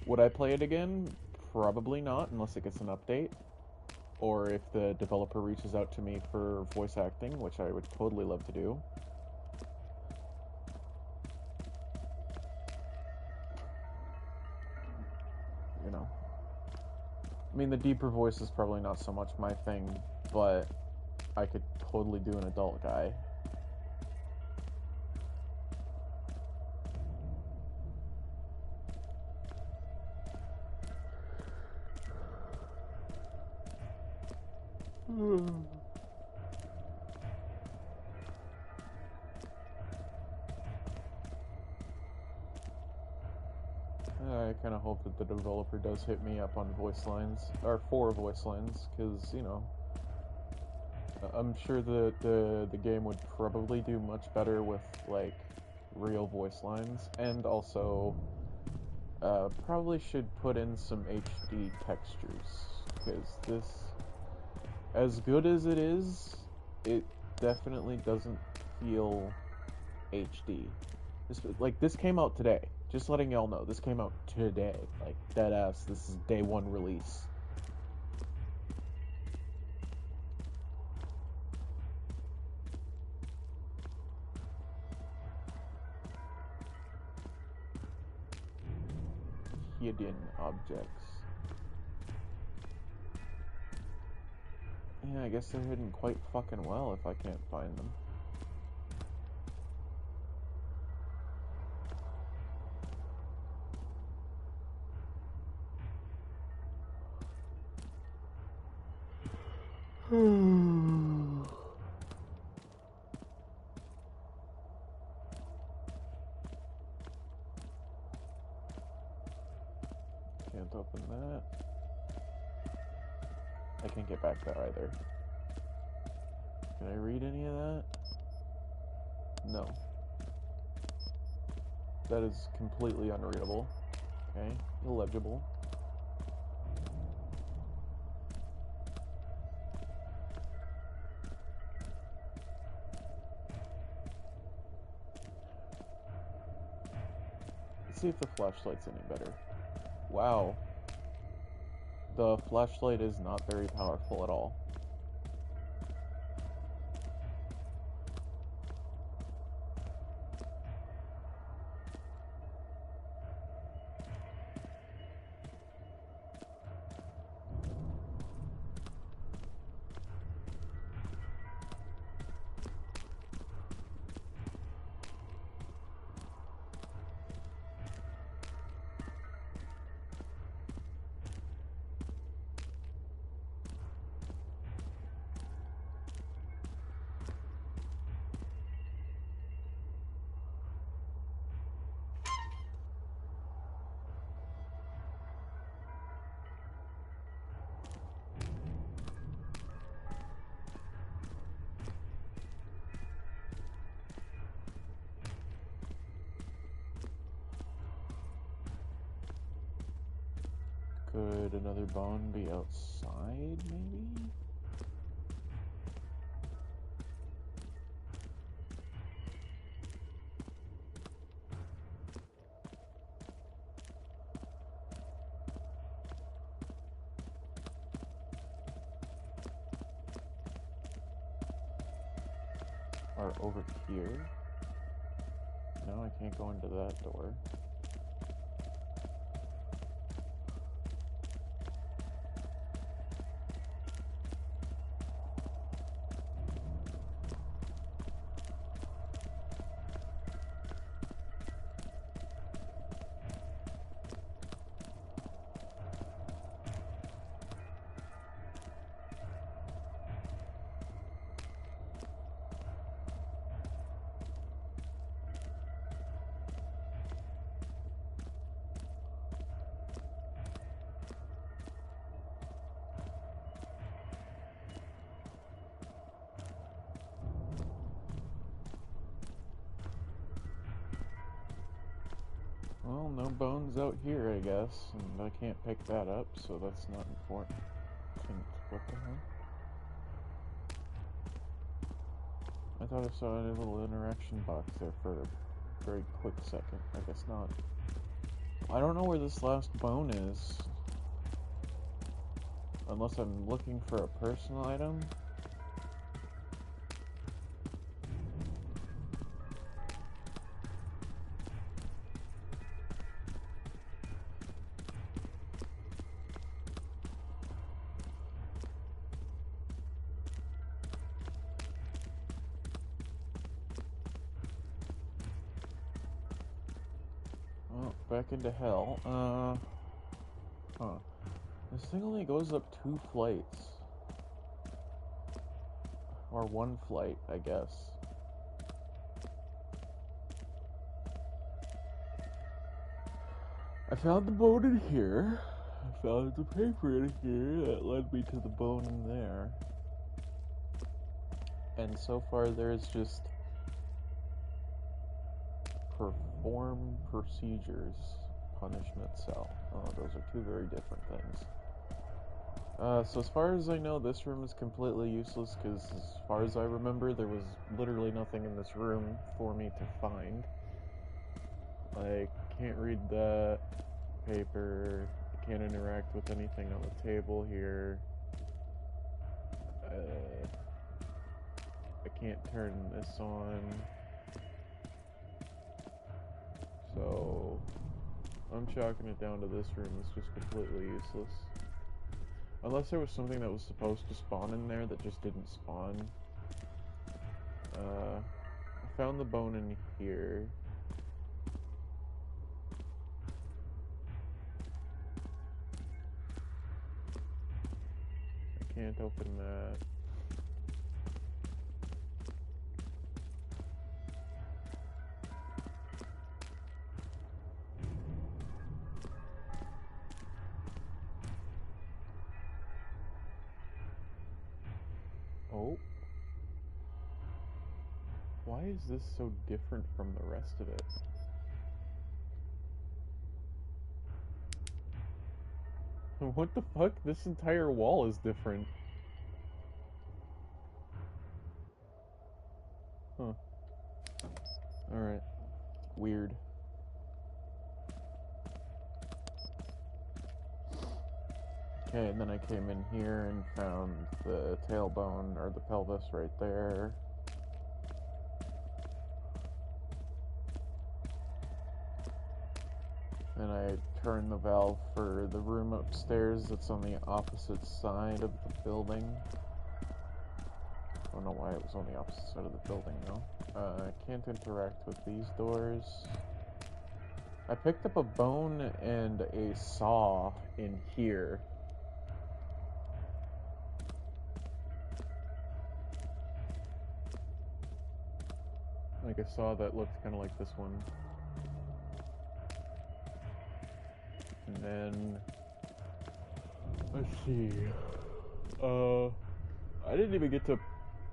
Would I play it again? Probably not, unless it gets an update. Or if the developer reaches out to me for voice acting, which I would totally love to do. You know. I mean, the deeper voice is probably not so much my thing, but I could totally do an adult guy. I kind of hope that the developer does hit me up on voice lines, or for voice lines, because, you know, I'm sure that the game would probably do much better with, like, real voice lines, and also probably should put in some HD textures, because this, as good as it is, it definitely doesn't feel HD. This came out today. Just letting y'all know, this came out today. Like, deadass, this is day 1 release. Hidden objects. Yeah, I guess they're hidden quite fucking well if I can't find them. Can't open that. I can't get back there either. Can I read any of that? No. That is completely unreadable. Okay, illegible. Let's see if the flashlight's any better. Wow. The flashlight is not very powerful at all. Could another bone be outside, maybe? Or over here? No, I can't go into that door. Well, no bones out here, I guess, and I can't pick that up, so that's not important. What the hell? I thought I saw a little interaction box there for a very quick second. I guess not. I don't know where this last bone is. Unless I'm looking for a personal item. Back into hell. Huh. This thing only goes up 2 flights. Or 1 flight, I guess. I found the bone in here. I found the paper in here that led me to the bone in there. And so far there's just perform procedures, punishment cell. Oh, those are 2 very different things. So as far as I know, this room is completely useless, because as far as I remember, there was literally nothing in this room for me to find. I can't read that paper, I can't interact with anything on the table here. I can't turn this on. So, I'm chalking it down to this room is just completely useless. Unless there was something that was supposed to spawn in there that just didn't spawn. I found the bone in here. I can't open that. Oh. Why is this so different from the rest of it? What the fuck? This entire wall is different. Huh. Alright. Weird. Okay, and then I came in here and found the tailbone, or the pelvis right there. Then I turned the valve for the room upstairs that's on the opposite side of the building. I don't know why it was on the opposite side of the building, though. I can't interact with these doors. I picked up a bone and a saw in here. Like a saw that looked kind of like this one. And then, let's see, I didn't even get to,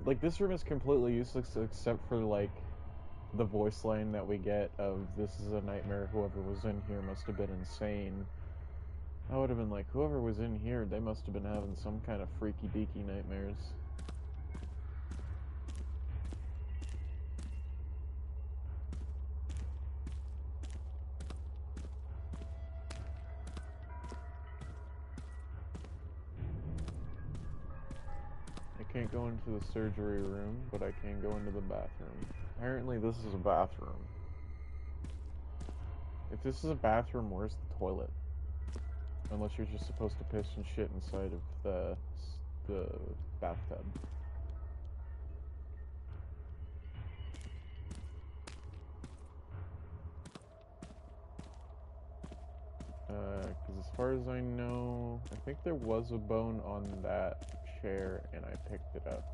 like, this room is completely useless except for, like, the voice line that we get of, "This is a nightmare, whoever was in here must have been insane." I would have been like, whoever was in here, they must have been having some kind of freaky deaky nightmares. I can't go into the surgery room, but I can go into the bathroom. Apparently this is a bathroom. If this is a bathroom, where's the toilet? Unless you're just supposed to piss and shit inside of the bathtub. Because as far as I know, I think there was a bone on that chair and I picked it up.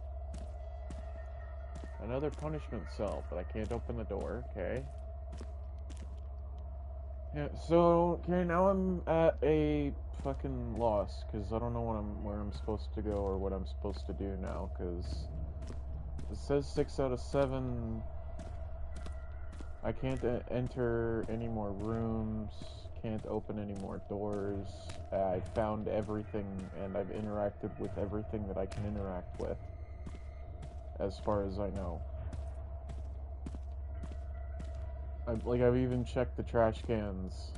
Another punishment cell, but I can't open the door, okay. Yeah, so, okay, now I'm at a fucking loss, because I don't know where I'm supposed to go or what I'm supposed to do now, because it says 6 out of 7. I can't enter any more rooms, can't open any more doors. I found everything, and I've interacted with everything that I can interact with, as far as I know. I've even checked the trash cans.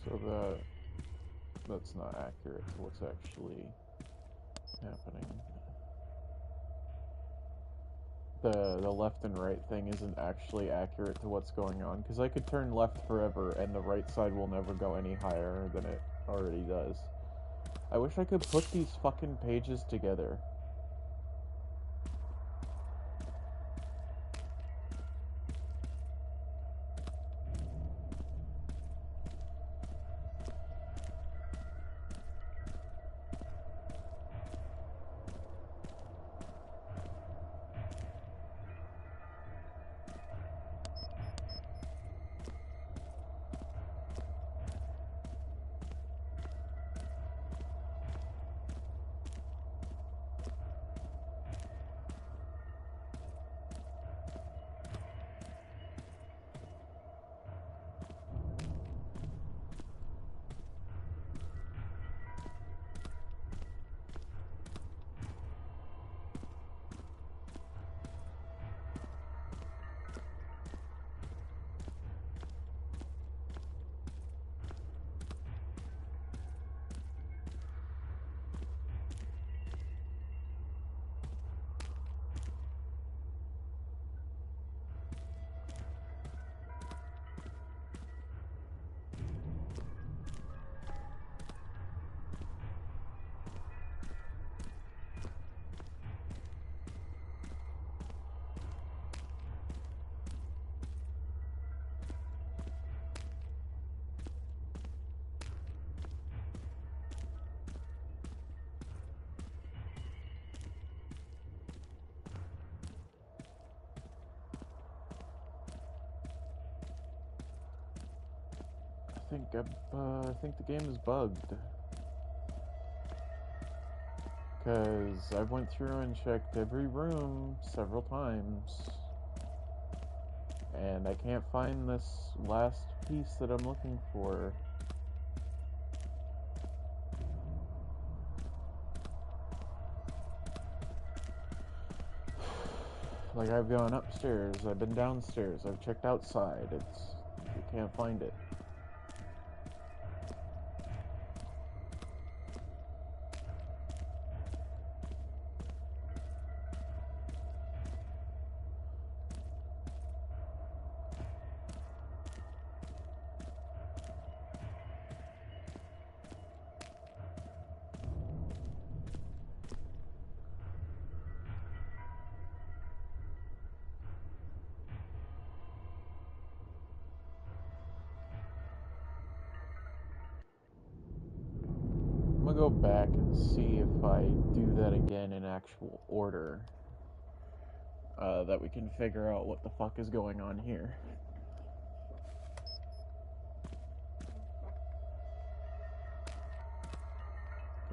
So that's not accurate to what's actually happening. The left and right thing isn't actually accurate to what's going on, because I could turn left forever and the right side will never go any higher than it already does. I wish I could put these fucking pages together. I think the game is bugged. Because I went through and checked every room several times. And I can't find this last piece that I'm looking for. Like, I've gone upstairs, I've been downstairs, I've checked outside, you can't find it. go back and see if I do that again in actual order. That we can figure out what the fuck is going on here.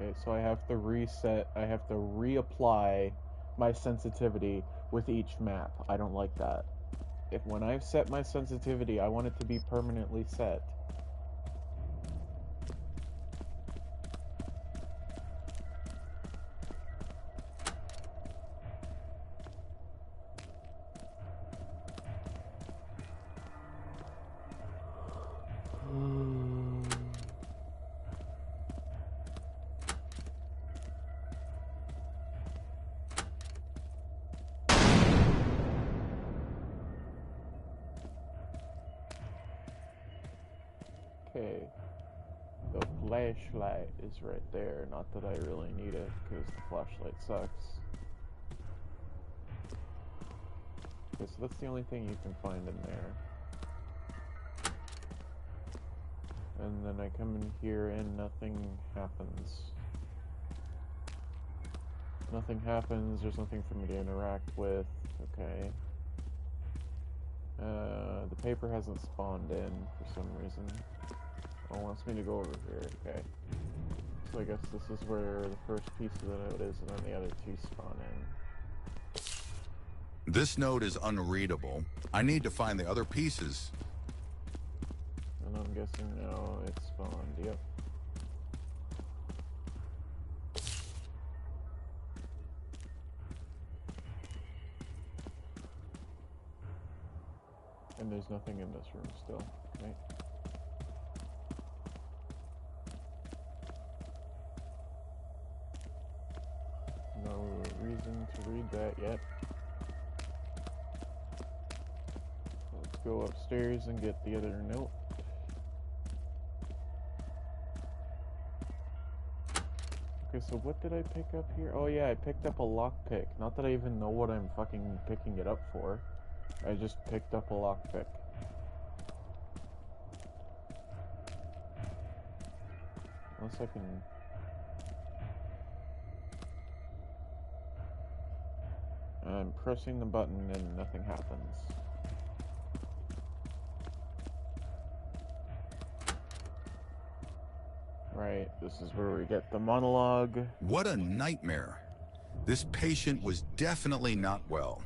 Okay, so I have to reapply my sensitivity with each map. I don't like that. When I've set my sensitivity, I want it to be permanently set. Okay, the flashlight is right there. Not that I really need it, because the flashlight sucks. Okay, so that's the only thing you can find in there. And then I come in here and nothing happens. Nothing happens, there's nothing for me to interact with. Okay. The paper hasn't spawned in for some reason. Oh, it wants me to go over here, okay. So I guess this is where the first piece of the note is, and then the other two spawn in. This note is unreadable. I need to find the other pieces. And I'm guessing now it's spawned, yep. And there's nothing in this room still, right? No reason to read that yet. Let's go upstairs and get the other note. Okay, so what did I pick up here? Oh yeah, I picked up a lockpick. Not that I even know what I'm fucking picking it up for. I just picked up a lockpick. Unless I can... I'm pressing the button and nothing happens. Right, this is where we get the monologue. What a nightmare. This patient was definitely not well.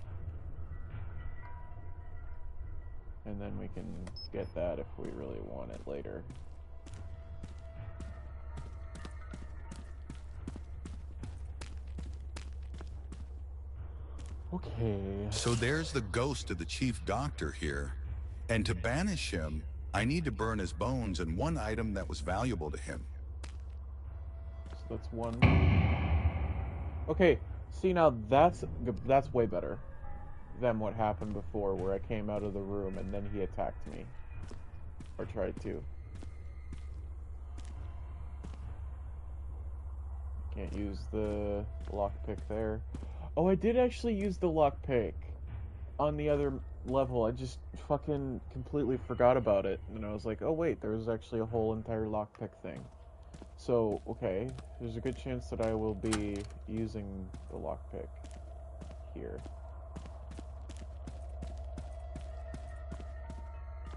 And then we can get that if we really want it later. Okay. So there's the ghost of the chief doctor here. And to banish him, I need to burn his bones and one item that was valuable to him. So that's one. Okay, see now that's way better than what happened before, where I came out of the room and then he attacked me. Or tried to. Can't use the lockpick there. Oh, I did actually use the lockpick on the other level. I just fucking completely forgot about it. And I was like, oh wait, there was actually a whole entire lockpick thing. So, okay, there's a good chance that I will be using the lockpick here.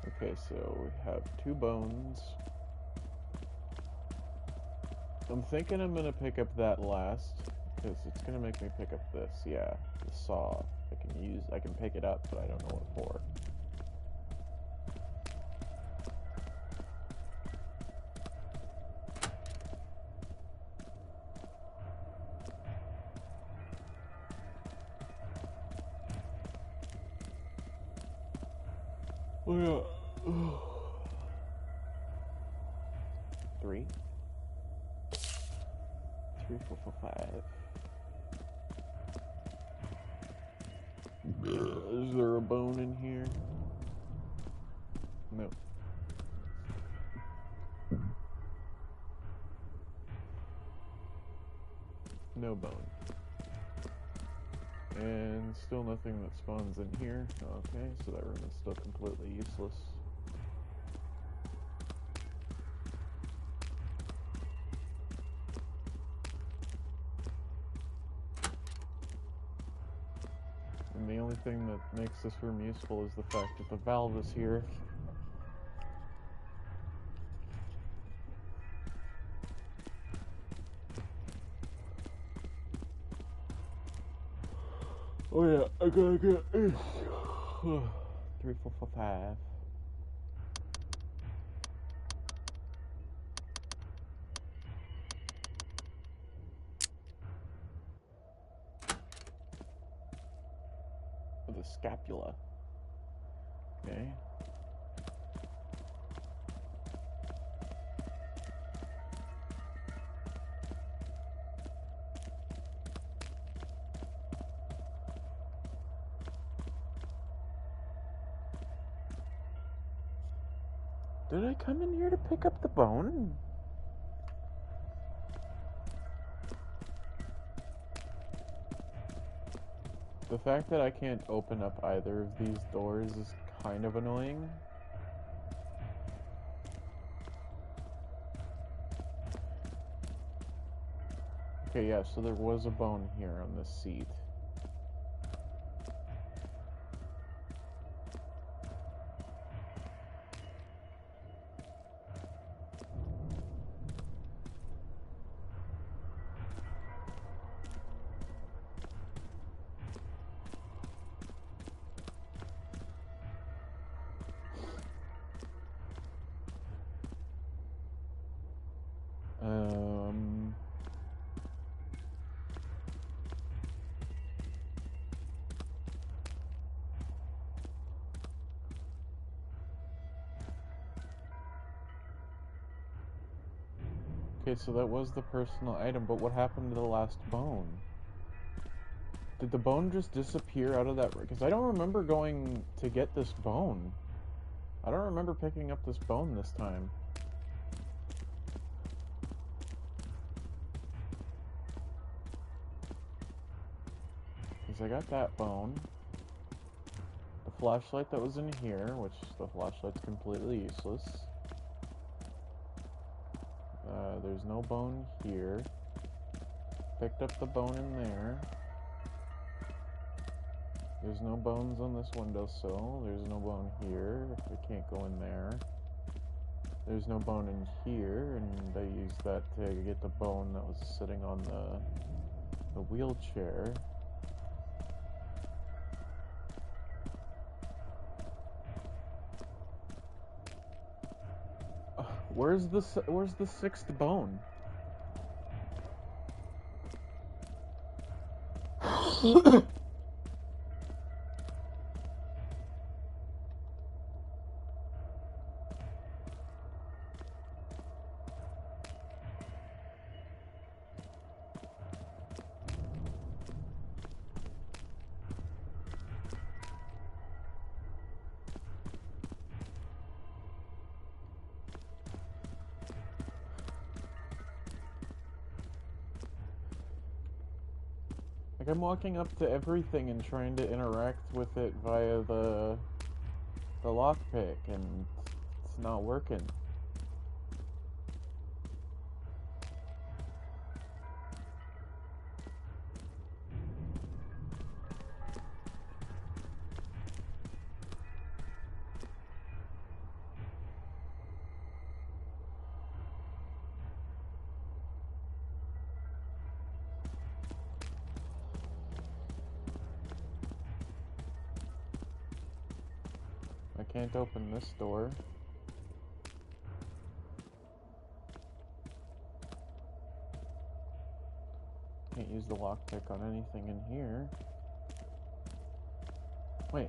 Okay, so we have 2 bones. I'm thinking I'm gonna pick up that last, because it's gonna make me pick up this, yeah, the saw. I can pick it up, but I don't know what for. Oh yeah. 3, 4, 5. Is there a bone in here? No. No bone. And still nothing that spawns in here. Okay, so that room is still completely useless. only thing that makes this room useful is the fact that the valve is here. Oh yeah, I gotta get 3, 4, 5. The scapula. Okay. Did I come in here to pick up the bone? The fact that I can't open up either of these doors is kind of annoying. Okay, yeah, so there was a bone here on this seat. Okay, so that was the personal item, but what happened to the last bone? Did the bone just disappear out of that? Because I don't remember going to get this bone. I don't remember picking up this bone this time. Because I got that bone. The flashlight that was in here, which the flashlight's completely useless. There's no bone here. Picked up the bone in there. There's no bones on this windowsill. There's no bone here. I can't go in there. There's no bone in here, and I used that to get the bone that was sitting on the wheelchair. Where's the sixth bone? Like, I'm walking up to everything and trying to interact with it via the lockpick, and it's not working. I can't open this door. Can't use the lockpick on anything in here. Wait.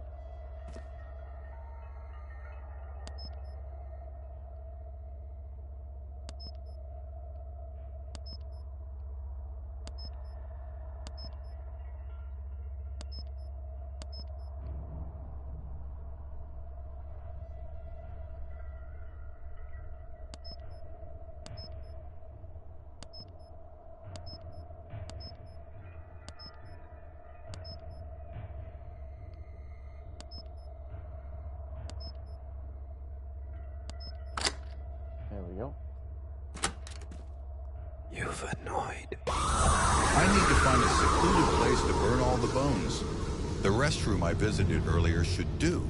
There we go. You've annoyed me. I need to find a secluded place to burn all the bones. The restroom I visited earlier should do.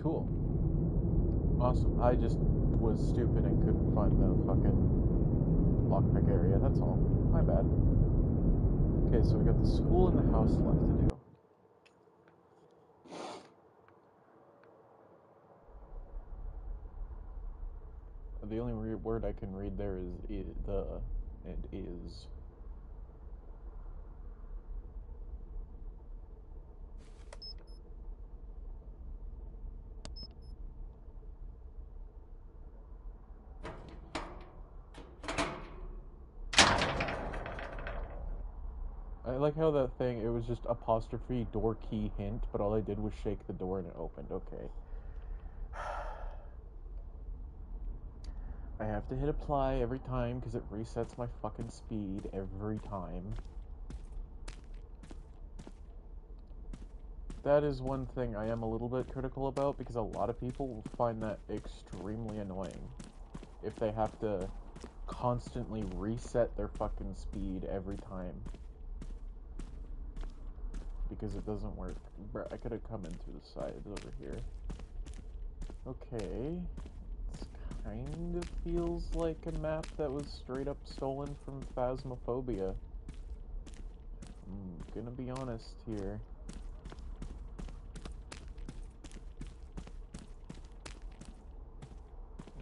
Cool. Awesome. I just was stupid and couldn't find the fucking lockpick area, that's all. My bad. Okay, so we got the school and the house left to do. The only word I can read there is and is. I like how that thing, it was just apostrophe door key hint, but all I did was shake the door and it opened. Okay. I have to hit apply every time because it resets my fucking speed every time. That is one thing I am a little bit critical about because a lot of people will find that extremely annoying if they have to constantly reset their fucking speed every time. Because it doesn't work. Bruh, I could have come in through the side over here. Okay. This kind of feels like a map that was straight up stolen from Phasmophobia. I'm gonna be honest here.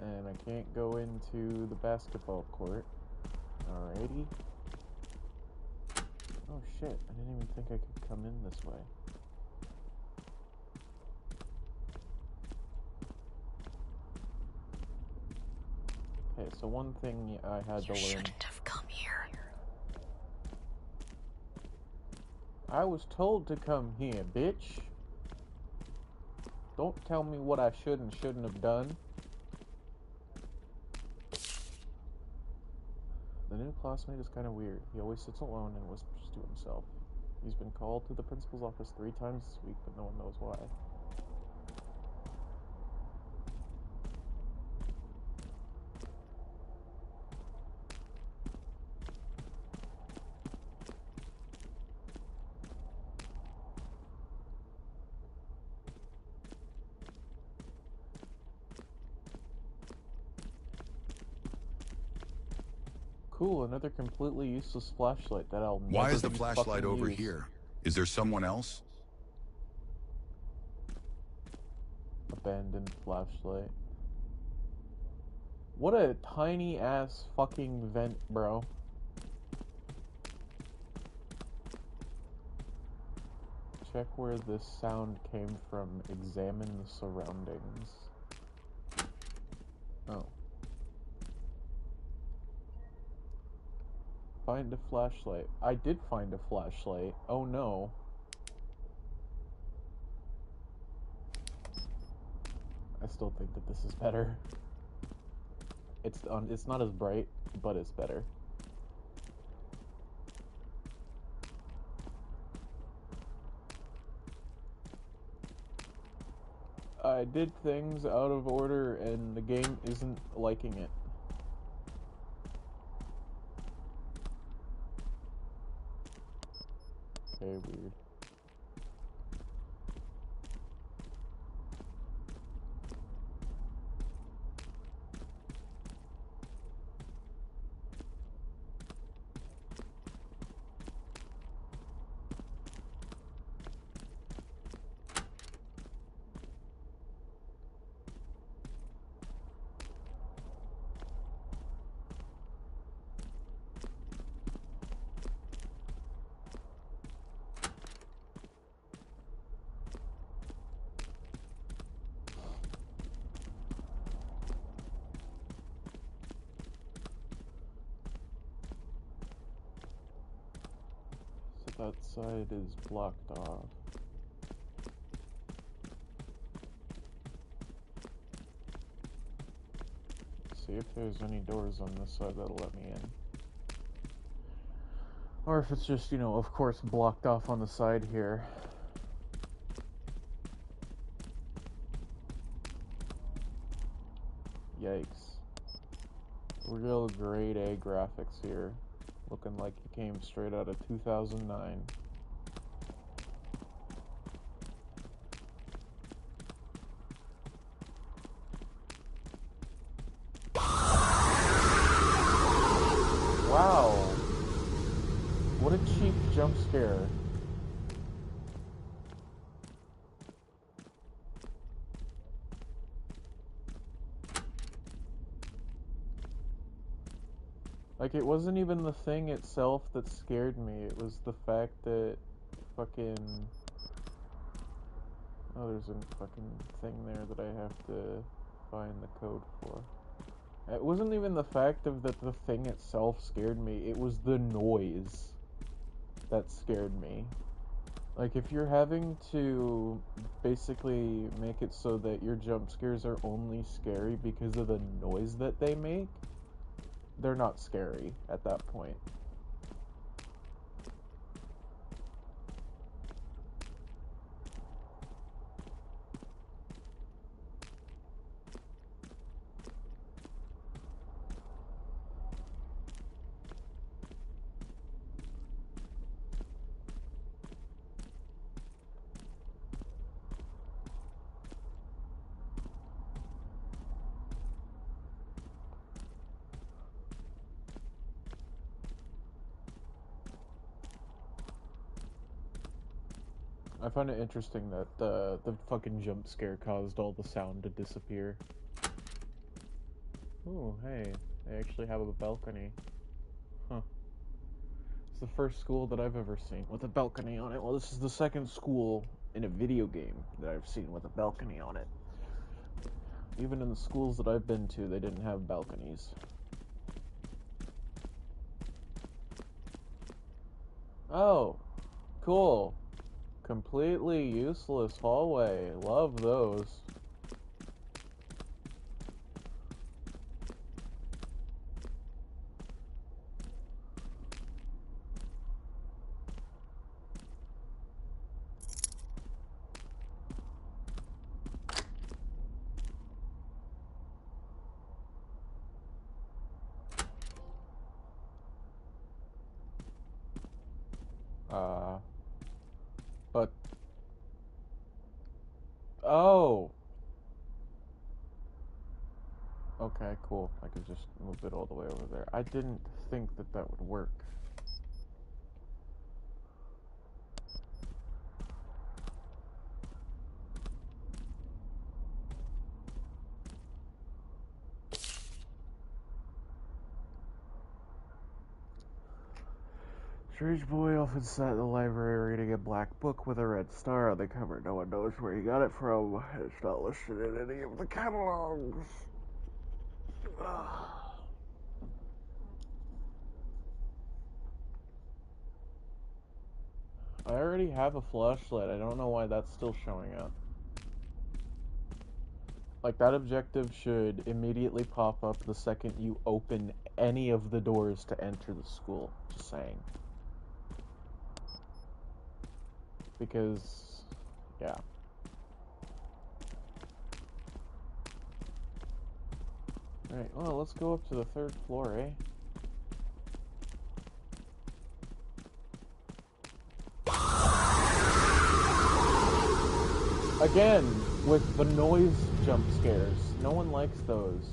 And I can't go into the basketball court. Alrighty. Oh shit, I didn't even think I could come in this way. Okay, so one thing I had to learn. You shouldn't have come here. I was told to come here, bitch. Don't tell me what I should and shouldn't have done. The new classmate is kind of weird. He always sits alone and whispers to himself. He's been called to the principal's office 3 times this week, but no one knows why. Cool, another completely useless flashlight that I'll never Why is the be flashlight fucking over use. here? Is there someone else? Abandoned flashlight. What a tiny ass fucking vent, bro. Check where this sound came from. Examine the surroundings. Oh. Find a flashlight. I did find a flashlight. Oh no. I still think that this is better. It's not as bright, but it's better. I did things out of order and the game isn't liking it. Very weird. That side is blocked off. See if there's any doors on this side that'll let me in. Or if it's just, you know, of course, blocked off on the side here. Yikes. Real grade A graphics here. Looking like it came straight out of 2009. Wow. What a cheap jump scare. Like, it wasn't even the thing itself that scared me, it was the fact that fucking... Oh, there's a fucking thing there that I have to find the code for. It wasn't even the fact of that the thing itself scared me, it was the noise that scared me. Like, if you're having to basically make it so that your jump scares are only scary because of the noise that they make, they're not scary at that point. I find it interesting that the fucking jump scare caused all the sound to disappear. Ooh, hey, they actually have a balcony. Huh. It's the first school that I've ever seen with a balcony on it. Well, this is the second school in a video game that I've seen with a balcony on it. Even in the schools that I've been to, they didn't have balconies. Oh, cool. Completely useless hallway. Love those. But... Oh! Okay, cool. I could just move it all the way over there. I didn't think that that would work. Strange boy often sat in the library reading a black book with a red star on the cover. No one knows where he got it from. It's not listed in any of the catalogs. I already have a flashlight. I don't know why that's still showing up. Like, that objective should immediately pop up the second you open any of the doors to enter the school. Just saying. Because, yeah. Alright, well, let's go up to the 3rd floor, eh? Again, with the noise jump scares. No one likes those.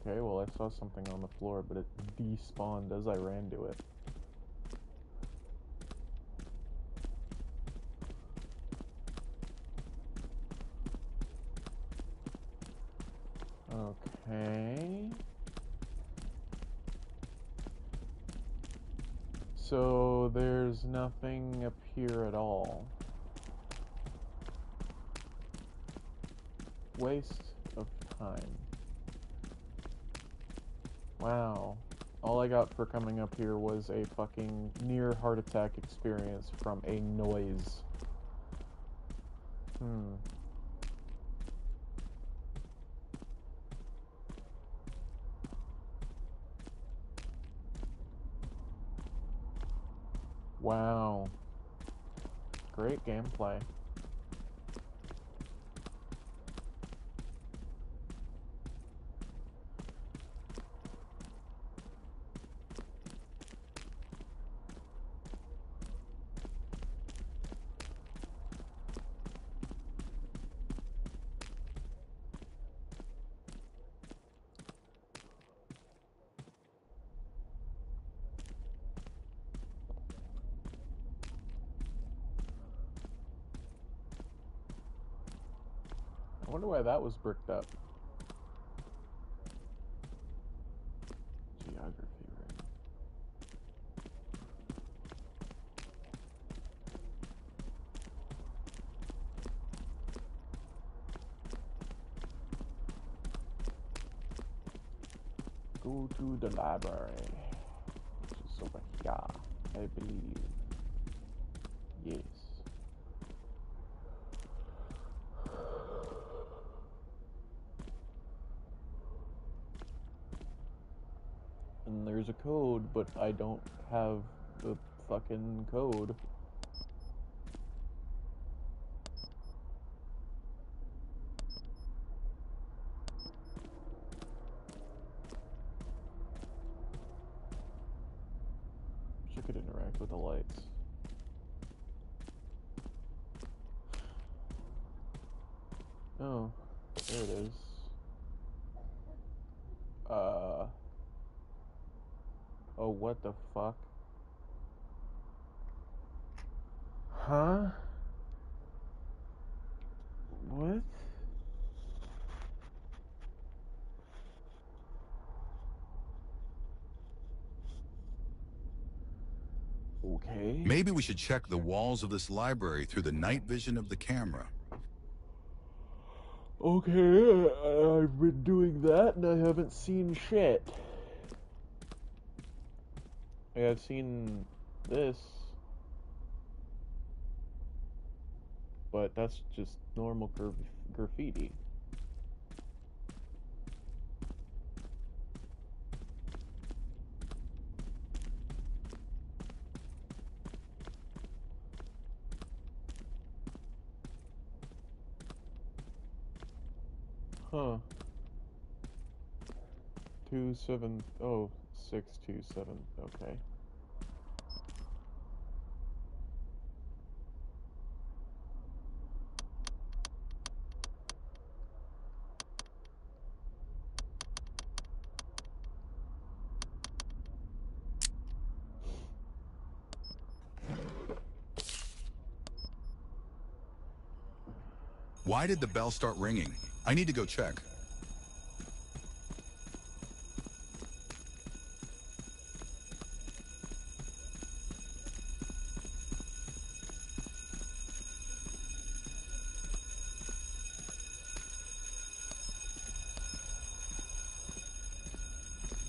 Okay, well, I saw something on the floor, but it despawned as I ran to it. Okay. So there's nothing up here at all. Waste of time. Wow. All I got for coming up here was a fucking near heart attack experience from a noise. Wow. Great gameplay. I wonder why that was bricked up. Geography, right? Go to the library, which is over here, I believe. Yes. And there's a code, but I don't have the fucking code. Wish I could interact with the lights. Oh, there it is. Oh, what the fuck? Huh? What? Okay. Maybe we should check the walls of this library through the night vision of the camera. Okay, I've been doing that and I haven't seen shit. I've seen this, but that's just normal graffiti. Huh. 627, okay. Why did the bell start ringing? I need to go check.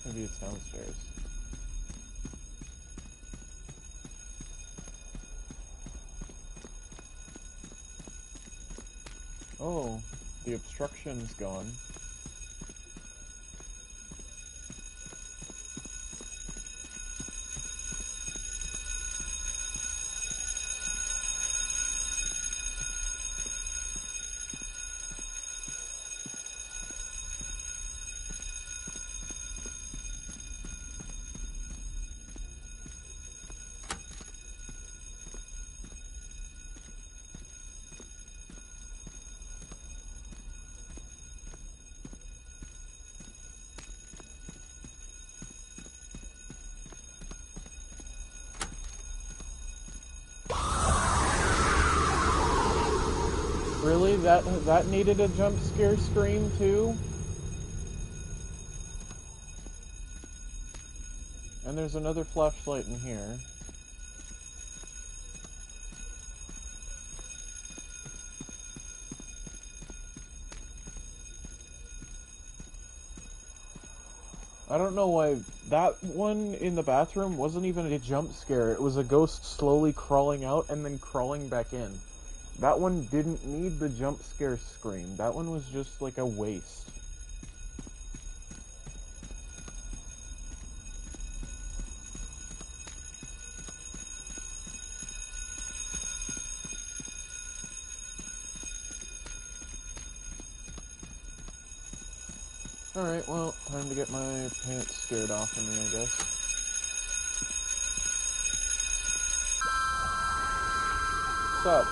Maybe it's downstairs. Oh, the obstruction's gone. Really? That needed a jump scare scream too? And there's another flashlight in here. I don't know why that one in the bathroom wasn't even a jump scare. It was a ghost slowly crawling out and then crawling back in. That one didn't need the jump scare scream. That one was just like a waste. Alright, well, time to get my pants scared off of me, I guess. What's up?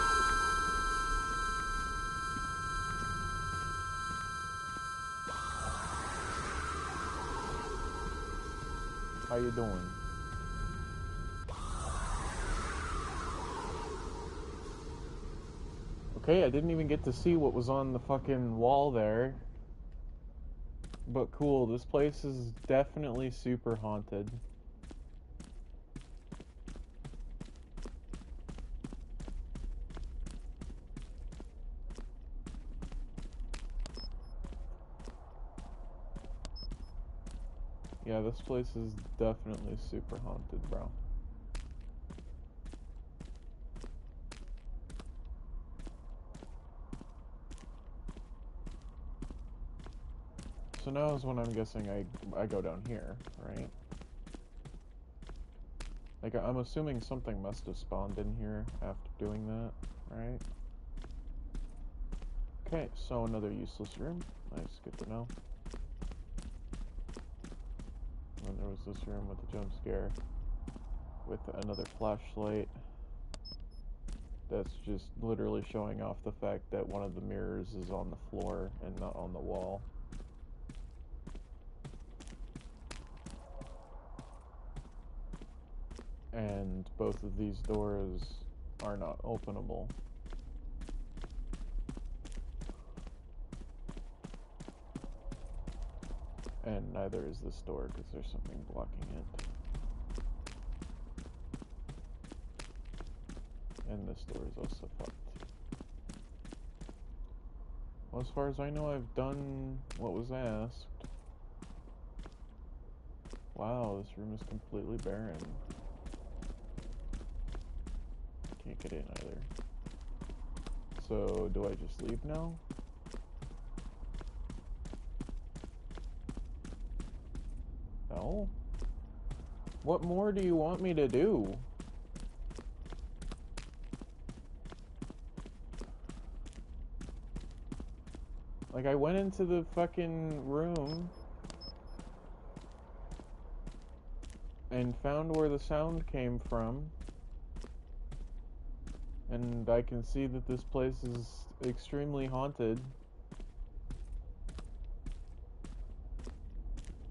How you doing? Okay, I didn't even get to see what was on the fucking wall there. But cool, this place is definitely super haunted. Yeah, this place is definitely super haunted, bro. So now is when I'm guessing I go down here, right? Like, I'm assuming something must have spawned in here after doing that, right? Okay, so another useless room. Nice, good to know. And there was this room with a jump scare with another flashlight that's just literally showing off the fact that one of the mirrors is on the floor and not on the wall. And both of these doors are not openable. And neither is this door because there's something blocking it. And this door is also fucked. Well, as far as I know, I've done what was asked. Wow, this room is completely barren. Can't get in either. So, do I just leave now? No? What more do you want me to do? Like, I went into the fucking room and found where the sound came from. And I can see that this place is extremely haunted.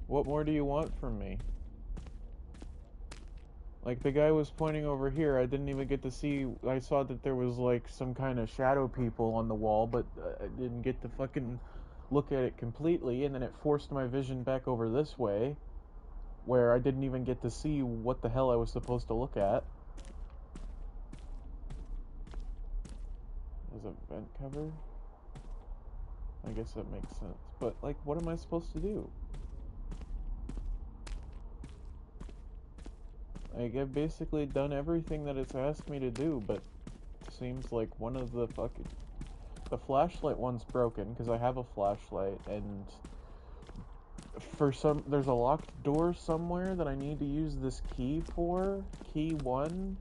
What more do you want from me? Like, the guy was pointing over here, I didn't even get to see, I saw that there was, like, some kind of shadow people on the wall, but I didn't get to fucking look at it completely, and then it forced my vision back over this way, where I didn't even get to see what the hell I was supposed to look at. There's a vent cover? I guess that makes sense, but, like, what am I supposed to do? Like, I've basically done everything that it's asked me to do, but it seems like one of the fucking... The flashlight one's broken, because I have a flashlight, and... There's a locked door somewhere that I need to use this key for? Key 1?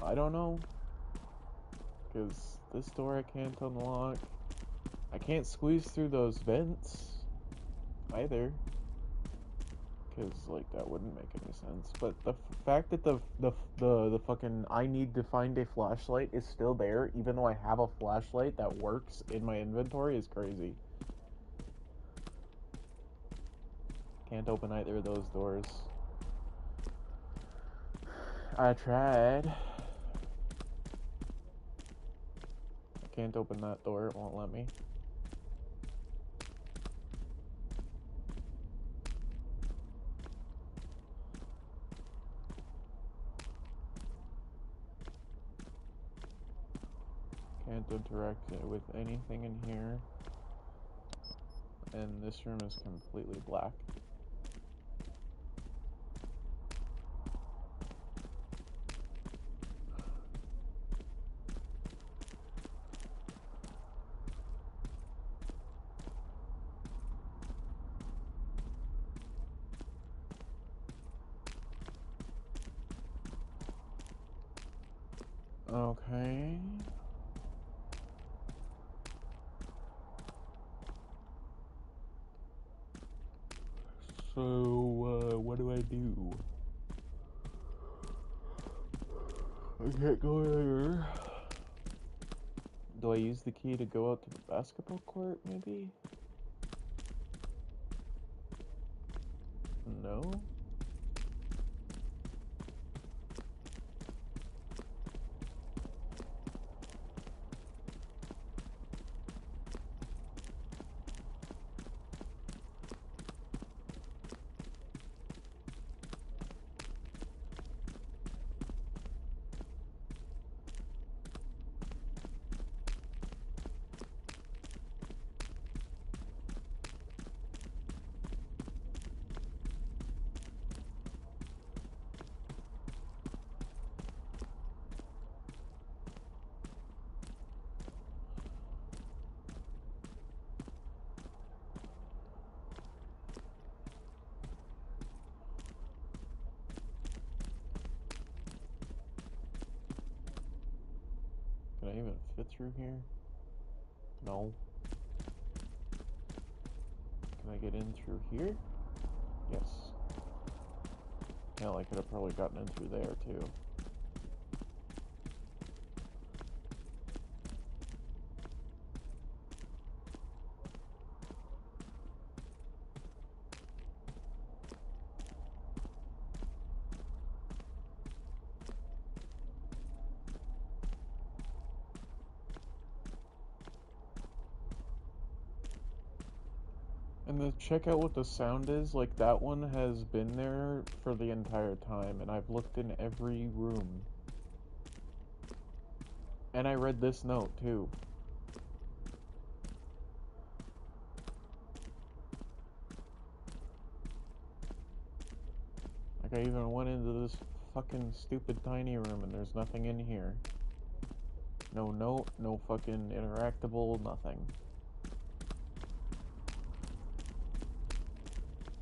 I don't know. Because this door I can't unlock. I can't squeeze through those vents, either. Because, like, that wouldn't make any sense. But the fact that the fucking I need to find a flashlight is still there, even though I have a flashlight that works in my inventory, is crazy. Can't open either of those doors. I tried. I can't open that door, it won't let me. Can't interact with anything in here. And this room is completely black. Okay. So, what do I do? I can't go here. Do I use the key to go out to the basketball court, maybe? No? Can I even fit through here? No. Can I get in through here? Yes. Hell, I could have probably gotten in through there too. And to check out what the sound is, like that one has been there for the entire time, and I've looked in every room. And I read this note too. Like I even went into this fucking stupid tiny room and there's nothing in here. No note, no fucking interactable, nothing.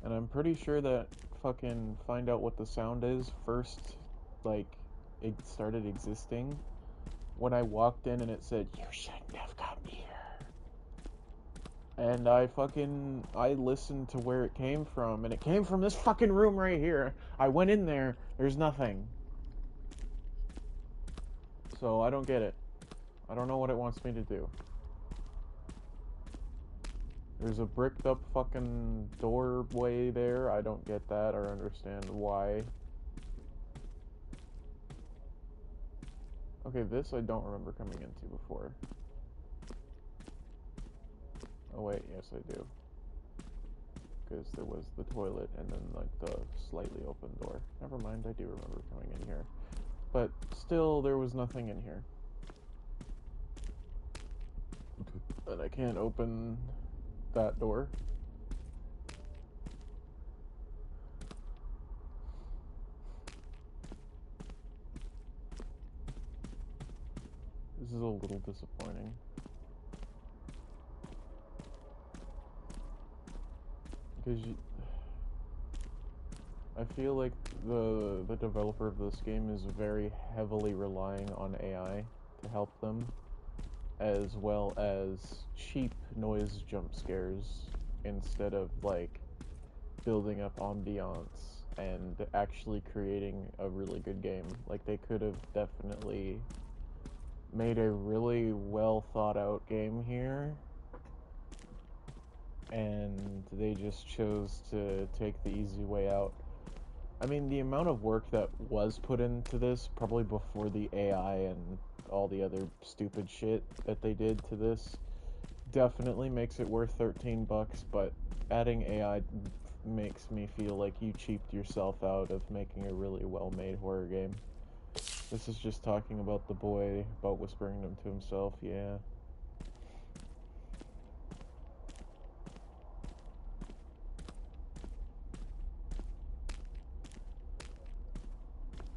And I'm pretty sure that fucking find out what the sound is first, like, it started existing when I walked in and it said, "You shouldn't have come here." And I listened to where it came from, and it came from this fucking room right here. I went in there, there's nothing. So I don't get it. I don't know what it wants me to do. There's a bricked up fucking doorway there. I don't get that or understand why. Okay, this I don't remember coming into before. Oh wait, yes I do. Because there was the toilet and then like the slightly open door. Never mind, I do remember coming in here. But still, there was nothing in here. And I can't open that door. This is a little disappointing. Because I feel like the developer of this game is very heavily relying on AI to help them, as well as cheap noise jump scares instead of like building up ambiance and actually creating a really good game. Like they could have definitely made a really well thought out game here, and they just chose to take the easy way out. I mean, the amount of work that was put into this, probably before the AI and all the other stupid shit that they did to this, definitely makes it worth $13, but adding AI makes me feel like you cheaped yourself out of making a really well-made horror game. This is just talking about the boy, about whispering them to himself, yeah.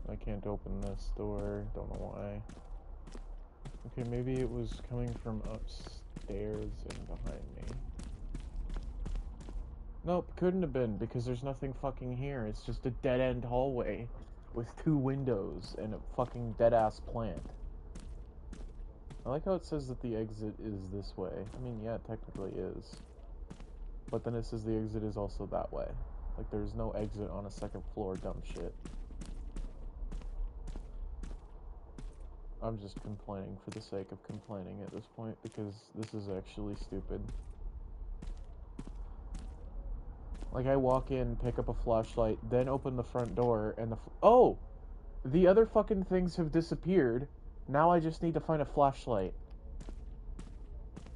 I can't open this door. Don't know why. Okay, maybe it was coming from upstairs and behind me. Nope, couldn't have been, because there's nothing fucking here. It's just a dead-end hallway with 2 windows and a fucking dead-ass plant. I like how it says that the exit is this way. I mean, yeah, it technically is. But then it says the exit is also that way. Like, there's no exit on a 2nd floor, dumb shit. I'm just complaining for the sake of complaining at this point, because this is actually stupid. Like, I walk in, pick up a flashlight, then open the front door, and oh! The other fucking things have disappeared. Now I just need to find a flashlight.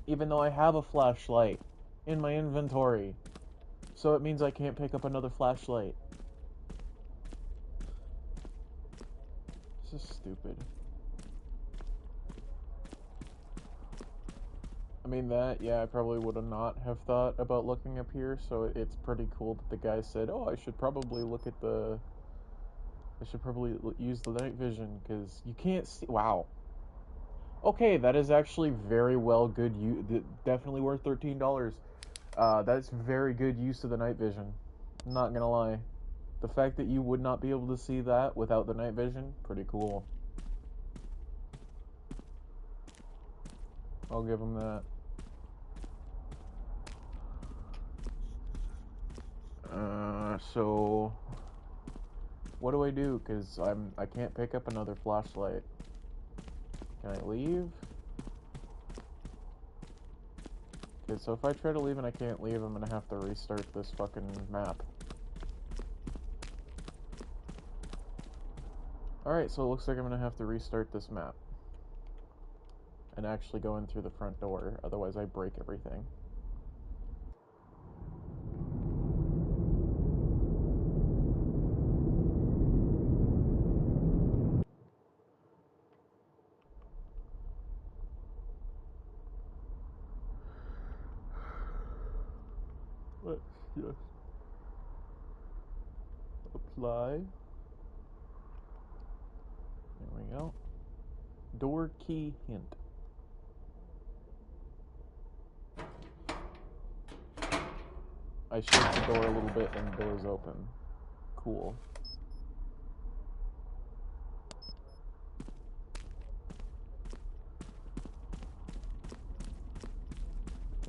Even though I have a flashlight in my inventory. So it means I can't pick up another flashlight. This is stupid. I mean that, yeah, I probably would have not have thought about looking up here, so it's pretty cool that the guy said, oh, I should probably look at the... I should probably use the night vision, because you can't see... Wow. Okay, that is actually very well good definitely worth $13. That's very good use of the night vision. I'm not gonna lie. The fact that you would not be able to see that without the night vision, pretty cool. I'll give him that. So what do I do? Because I can't pick up another flashlight. Can I leave? Okay, so if I try to leave and I can't leave, I'm gonna have to restart this fucking map. Alright, so it looks like I'm gonna have to restart this map. And actually go in through the front door, otherwise I break everything. Let's just apply. There we go. Door key hint. I shake the door a little bit and the door's open. Cool.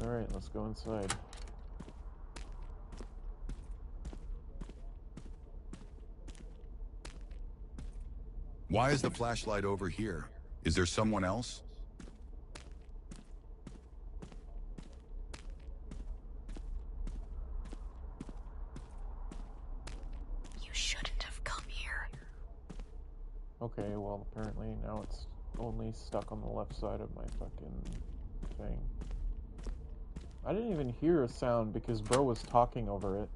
Alright, let's go inside. Why is the flashlight over here? Is there someone else? You shouldn't have come here. Okay, well, apparently now it's only stuck on the left side of my fucking thing. I didn't even hear a sound because bro was talking over it.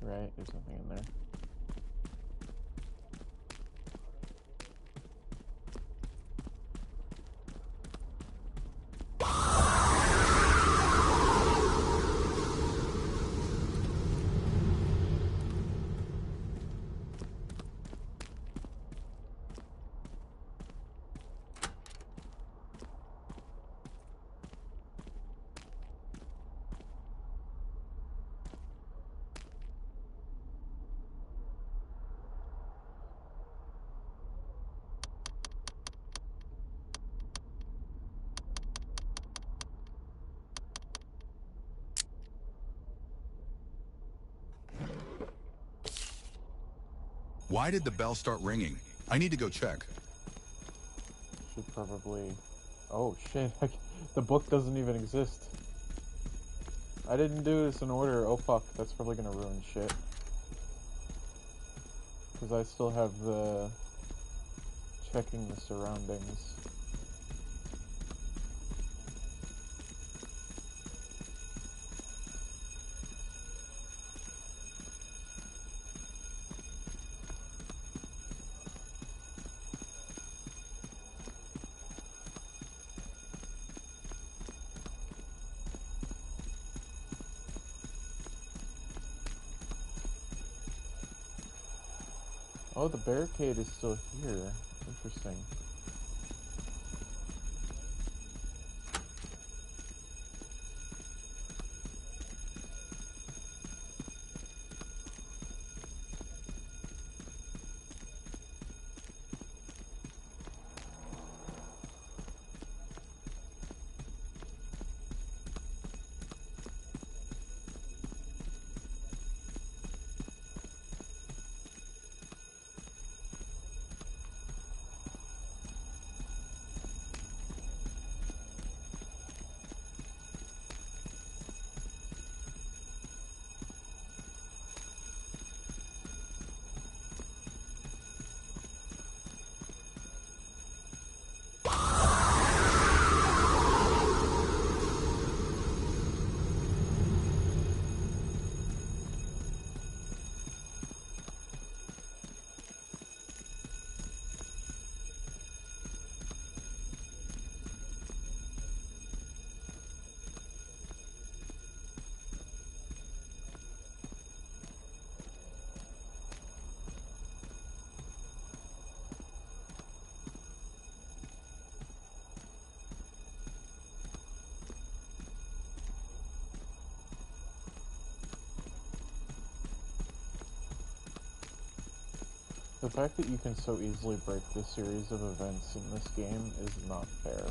Right, there's nothing in there. Why did the bell start ringing? I need to go check. Should probably... Oh shit, the book doesn't even exist. I didn't do this in order. Oh fuck, that's probably gonna ruin shit. Because I still have the... checking the surroundings. Oh, the barricade is still here. Interesting. The fact that you can so easily break the series of events in this game is not fair.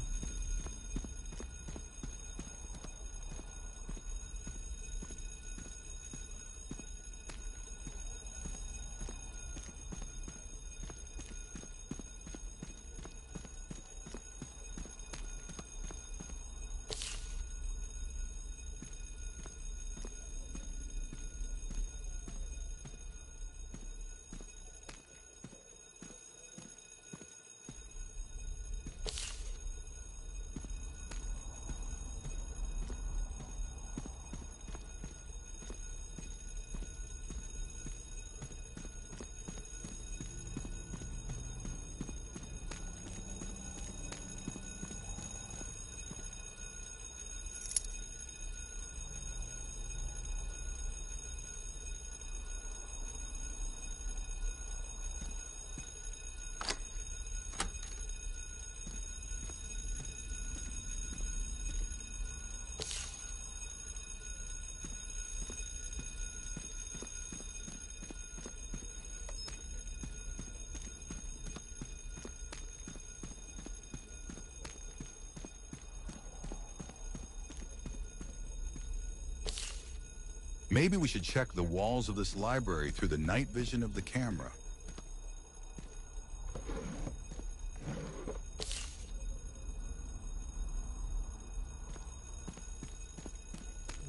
Maybe we should check the walls of this library through the night vision of the camera.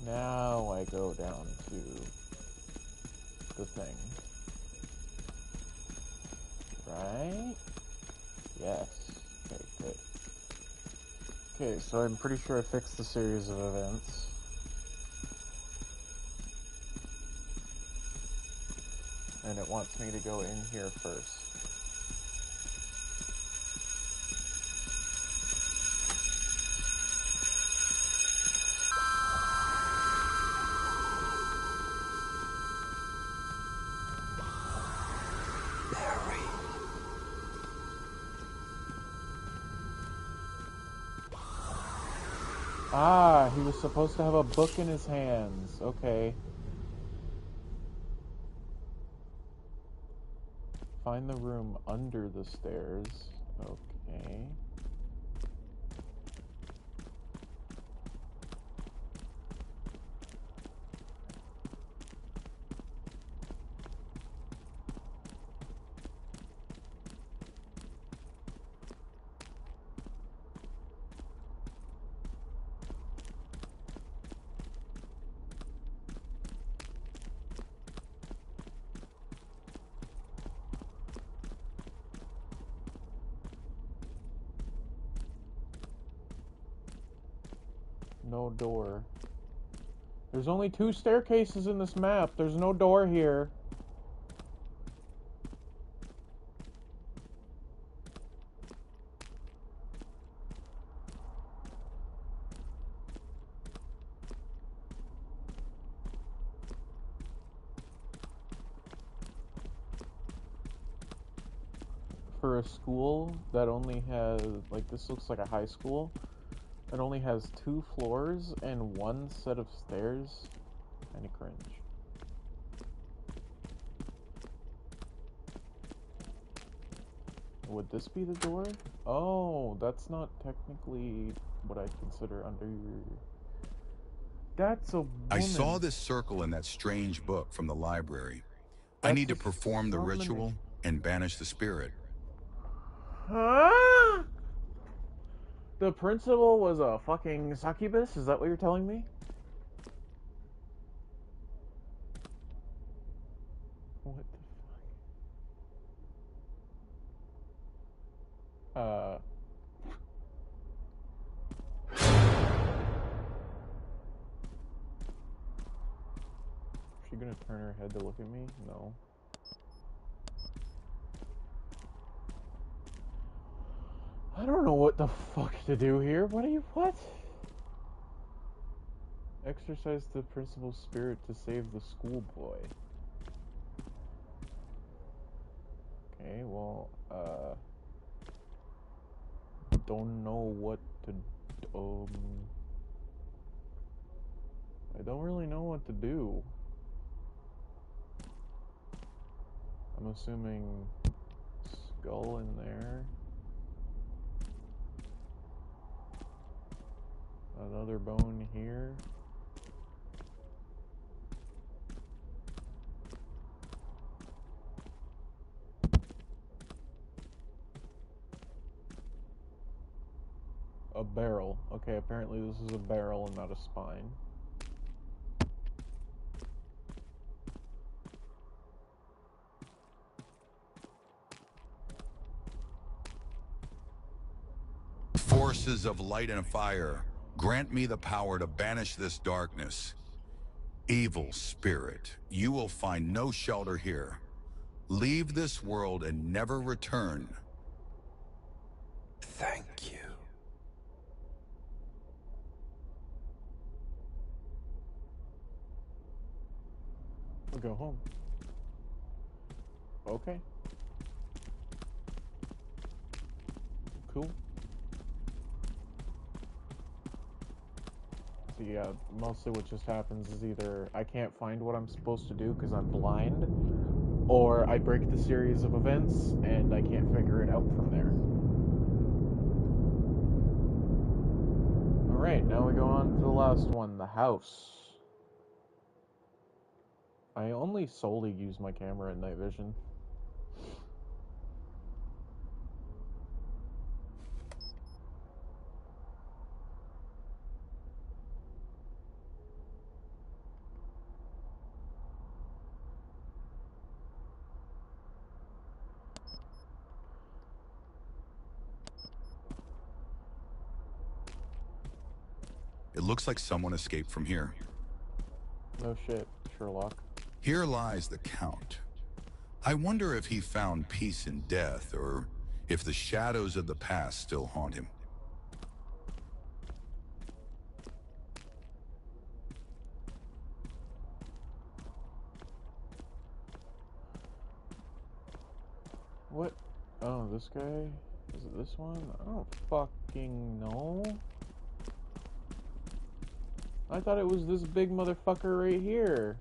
Now I go down to the thing. Right? Yes. Okay, good. Okay, so I'm pretty sure I fixed the series of events. And it wants me to go in here first. Ah, he was supposed to have a book in his hands. Okay. Find the room under the stairs. Okay. No door. There's only 2 staircases in this map. There's no door here. for a school that only has, like, this looks like a high school. It only has 2 floors and 1 set of stairs. Kinda cringe. Would this be the door? Oh, that's not technically what I'd consider under... That's a woman. I saw this circle in that strange book from the library. I That's need to a perform the summoning. ritual and banish the spirit. Huh? The principal was a fucking succubus? Is that what you're telling me? What the fuck? Is she gonna turn her head to look at me? No. I don't know what the fuck to do here. What? Exercise the principal's spirit to save the schoolboy. Okay, well, don't know what to, I don't really know what to do. I'm assuming skull in there. Another bone here. A barrel. Okay, apparently this is a barrel and not a spine. Forces of light and fire, grant me the power to banish this darkness. Evil spirit, you will find no shelter here. Leave this world and never return. Thank you. We'll go home. Okay. Cool. So yeah, mostly what just happens is either I can't find what I'm supposed to do because I'm blind, or I break the series of events and I can't figure it out from there. Alright, now we go on to the last one, the house. I only solely use my camera in night vision. It looks like someone escaped from here. No shit, Sherlock. Here lies the Count. I wonder if he found peace in death, or if the shadows of the past still haunt him. What? Oh, this guy? Is it this one? I don't fucking know. I thought it was this big motherfucker right here.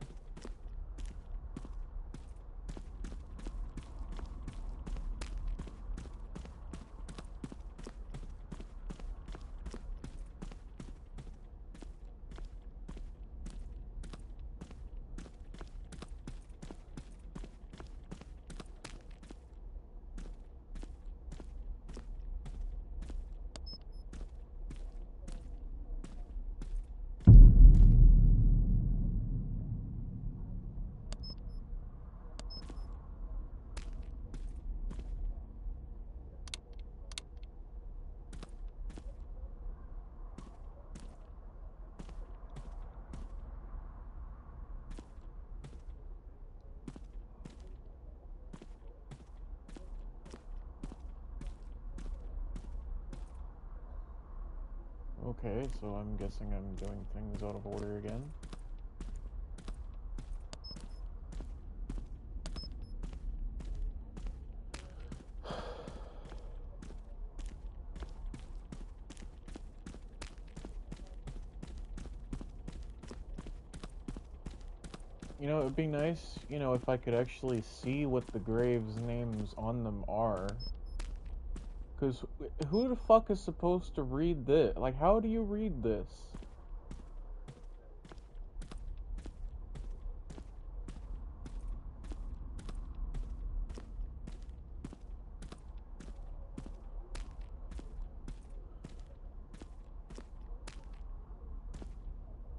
Okay, so I'm guessing I'm doing things out of order again. You know, it'd be nice, you know, if I could actually see what the graves' names on them are. Because who the fuck is supposed to read this? Like, how do you read this?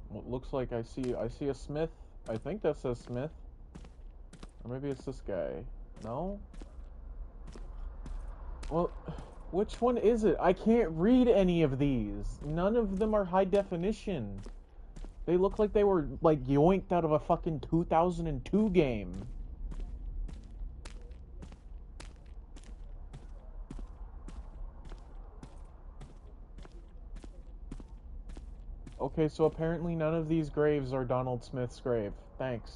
Well, it looks like I see a Smith. I think that says Smith. Or maybe it's this guy. No? Well, which one is it? I can't read any of these. None of them are high definition. They look like they were, like, yoinked out of a fucking 2002 game. Okay, so apparently none of these graves are Donald Smith's grave. Thanks.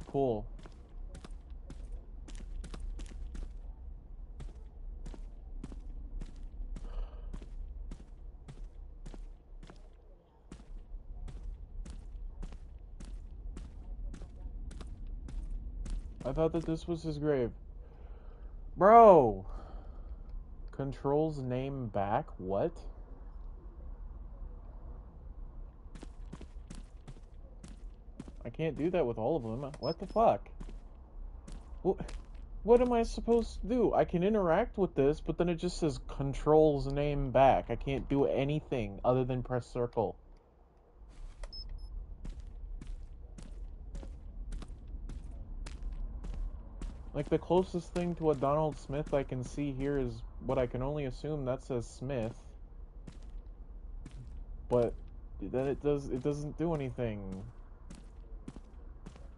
Cool. I thought that this was his grave. Bro! Controls name back? What? I can't do that with all of them. What the fuck? What am I supposed to do? I can interact with this, but then it just says controls name back. I can't do anything other than press circle. Like, the closest thing to a Donald Smith I can see here is what I can only assume that says Smith. But then it doesn't do anything.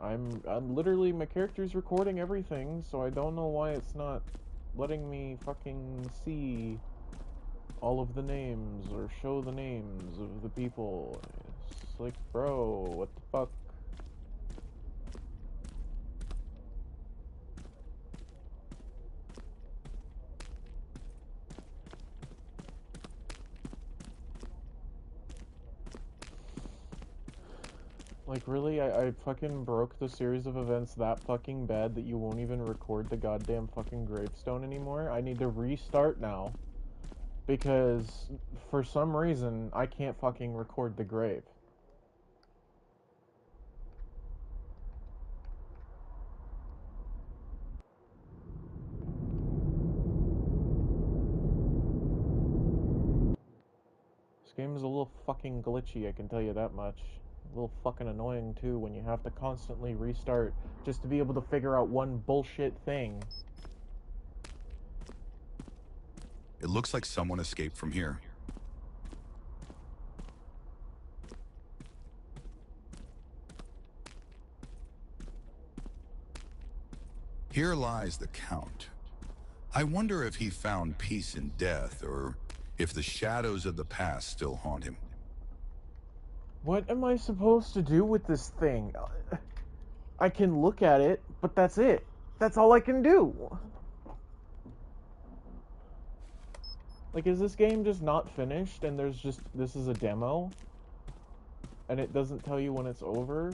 I'm literally, my character's recording everything, so I don't know why it's not letting me fucking see all of the names or show the names of the people. It's like, bro, what the fuck? Like, really? I fucking broke the series of events that fucking bad that you won't even record the goddamn fucking gravestone anymore? I need to restart now. Because, for some reason, I can't fucking record the grave. This game is a little fucking glitchy, I can tell you that much. A little fucking annoying too when you have to constantly restart just to be able to figure out one bullshit thing. It looks like someone escaped from here. Here lies the Count. I wonder if he found peace in death, or if the shadows of the past still haunt him. What am I supposed to do with this thing? I can look at it, but that's it. That's all I can do. Like, is this game just not finished and there's just, this is a demo? And it doesn't tell you when it's over?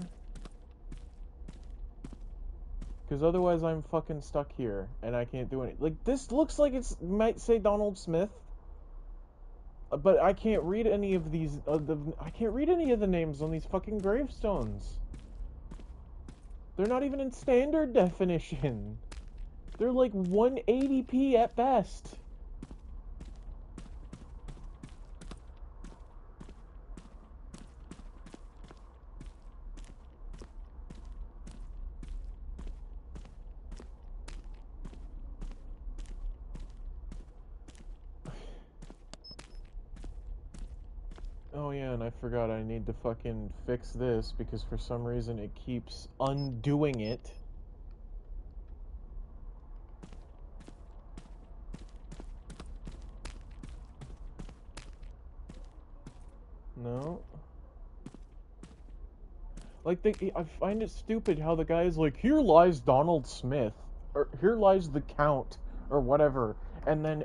Because otherwise I'm fucking stuck here and I can't do anything. Like, this looks like it might say Donald Smith. But I can't read any of these, I can't read any of the names on these fucking gravestones. They're not even in standard definition. They're like 180p at best. Oh yeah, and I forgot I need to fucking fix this because for some reason it keeps undoing it. No. Like, I find it stupid how the guy is like, here lies Donald Smith, or here lies the Count, or whatever, and then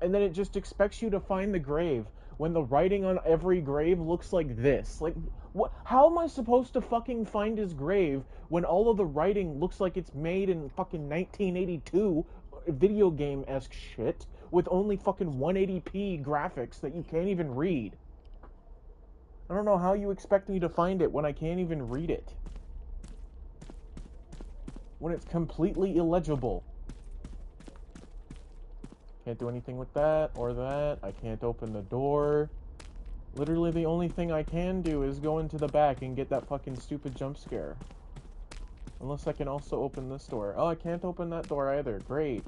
it just expects you to find the grave when the writing on every grave looks like this? Like, what? How am I supposed to fucking find his grave when all of the writing looks like it's made in fucking 1982 video game-esque shit with only fucking 180p graphics that you can't even read? I don't know how you expect me to find it when I can't even read it. When it's completely illegible. Can't do anything with that or that. I can't open the door. Literally the only thing I can do is go into the back and get that fucking stupid jump scare. Unless I can also open this door. Oh, I can't open that door either. Great.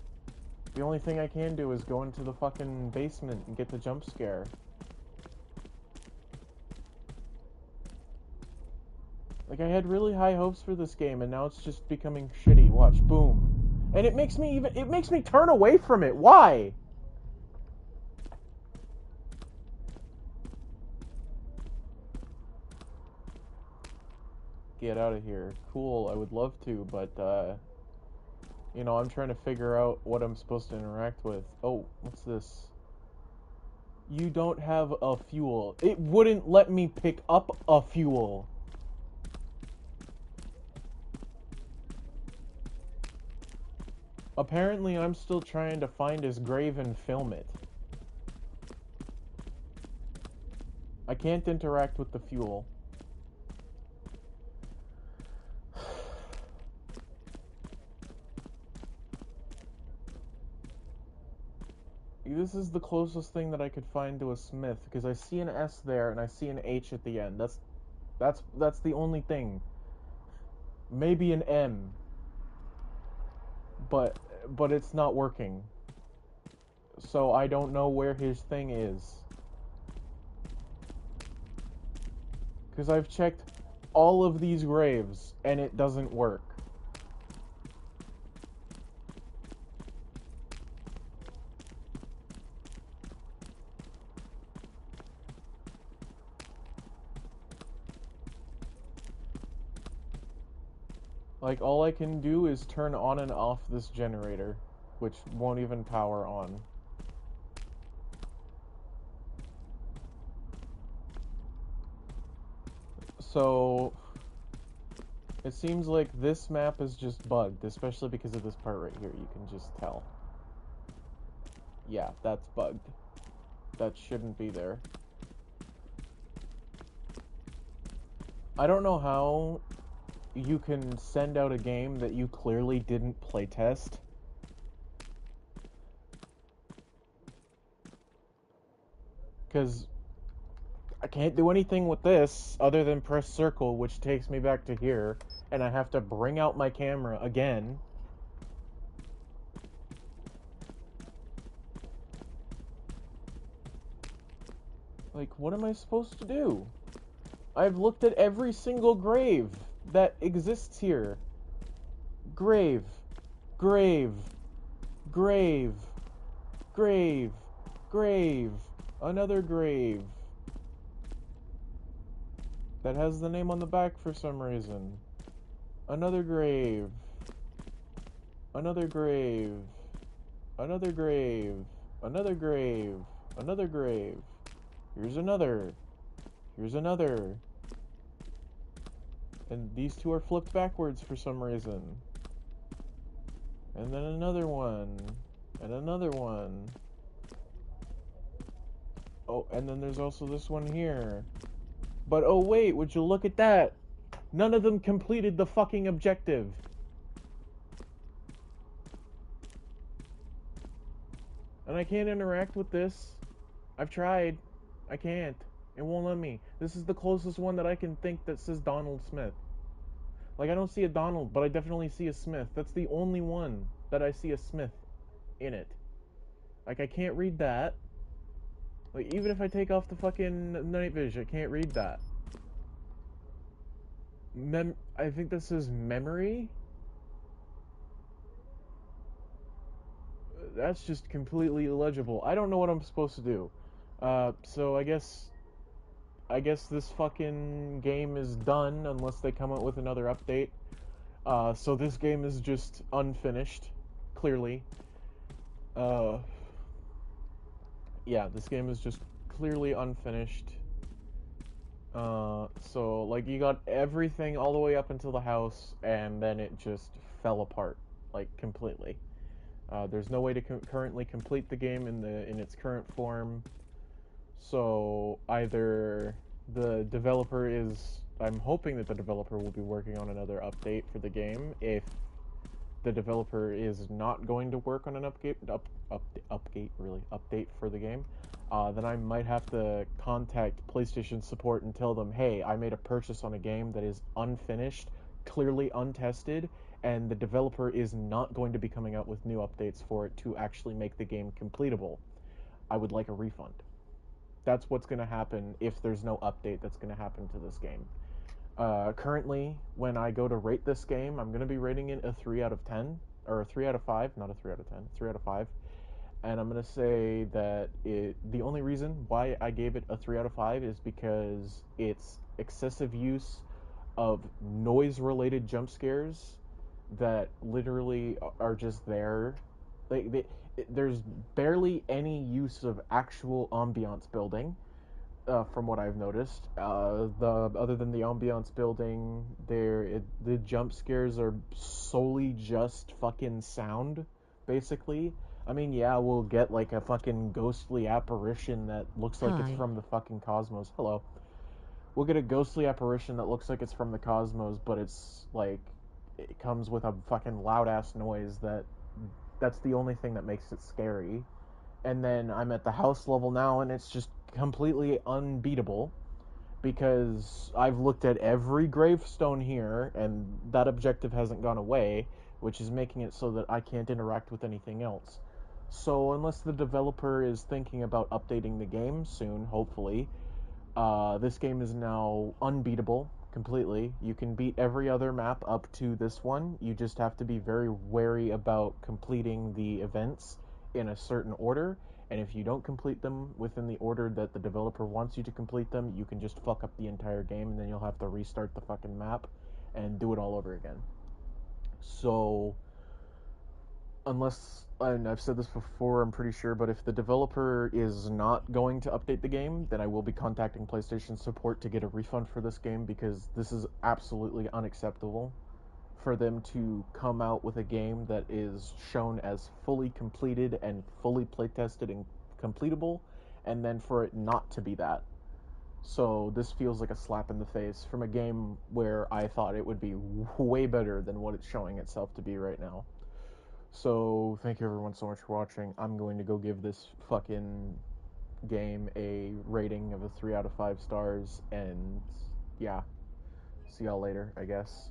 The only thing I can do is go into the fucking basement and get the jump scare. Like, I had really high hopes for this game, and now it's just becoming shitty. Watch, boom. And it makes me turn away from it. Why? Get out of here. Cool, I would love to, but, you know, I'm trying to figure out what I'm supposed to interact with. Oh, what's this? You don't have a fuel. It wouldn't let me pick up a fuel. Apparently, I'm still trying to find his grave and film it. I can't interact with the fuel. This is the closest thing that I could find to a smith, because I see an S there and I see an H at the end. That's the only thing. Maybe an M. But it's not working. So I don't know where his thing is. Because I've checked all of these graves and it doesn't work. Like, all I can do is turn on and off this generator, which won't even power on. So, it seems like this map is just bugged, especially because of this part right here, you can just tell. Yeah, that's bugged. That shouldn't be there. I don't know how you can send out a game that you clearly didn't playtest. Because I can't do anything with this other than press circle, which takes me back to here, and I have to bring out my camera again. Like, what am I supposed to do? I've looked at every single grave that exists here. Grave. Grave. Grave. Grave. Grave. Another grave. That has the name on the back for some reason. Another grave. Another grave. Another grave. Another grave. Another grave. Here's another. Here's another. And these two are flipped backwards for some reason. And then another one. And another one. Oh, and then there's also this one here. But oh wait, would you look at that? None of them completed the fucking objective. And I can't interact with this. I've tried. I can't. It won't let me. This is the closest one that I can think that says Donald Smith. Like, I don't see a Donald, but I definitely see a Smith. That's the only one that I see a Smith in it. Like, I can't read that. Like, even if I take off the fucking night vision, I can't read that. I think this is memory? That's just completely illegible. I don't know what I'm supposed to do. So I guess this fucking game is done unless they come out with another update. So this game is just unfinished, clearly. Yeah, this game is just clearly unfinished. So like you got everything all the way up until the house, and then it just fell apart, like completely. There's no way to currently complete the game in its current form. So either the developer is, I'm hoping that the developer will be working on another update for the game. If the developer is not going to work on an update for the game, then I might have to contact PlayStation support and tell them, hey, I made a purchase on a game that is unfinished, clearly untested, and the developer is not going to be coming out with new updates for it to actually make the game completable. I would like a refund. That's what's going to happen if there's no update that's going to happen to this game. Currently, when I go to rate this game, I'm going to be rating it a 3 out of 10, or a 3 out of 5, not a 3 out of 10, 3 out of 5. And I'm going to say that the only reason why I gave it a 3 out of 5 is because it's excessive use of noise-related jump scares that literally are just there. There's barely any use of actual ambiance building. From what I've noticed, other than the ambiance building, the jump scares are solely just fucking sound, basically. I mean, yeah, we'll get like a fucking ghostly apparition that looks like it's from the fucking cosmos. Hello. We'll get a ghostly apparition that looks like it's from the cosmos, but it's like it comes with a fucking loud ass noise that's the only thing that makes it scary. And then I'm at the house level now, and it's just completely unbeatable because I've looked at every gravestone here, and that objective hasn't gone away, which is making it so that I can't interact with anything else. So unless the developer is thinking about updating the game soon, hopefully, this game is now unbeatable completely. You can beat every other map up to this one. You just have to be very wary about completing the events in a certain order, and if you don't complete them within the order that the developer wants you to complete them, you can just fuck up the entire game, and then you'll have to restart the fucking map and do it all over again. So unless, and I've said this before, I'm pretty sure, but if the developer is not going to update the game, then I will be contacting PlayStation support to get a refund for this game, because this is absolutely unacceptable for them to come out with a game that is shown as fully completed and fully playtested and completable, and then for it not to be that. So this feels like a slap in the face from a game where I thought it would be way better than what it's showing itself to be right now. So, thank you everyone so much for watching. I'm going to go give this fucking game a rating of a 3 out of 5 stars, and yeah, see y'all later, I guess.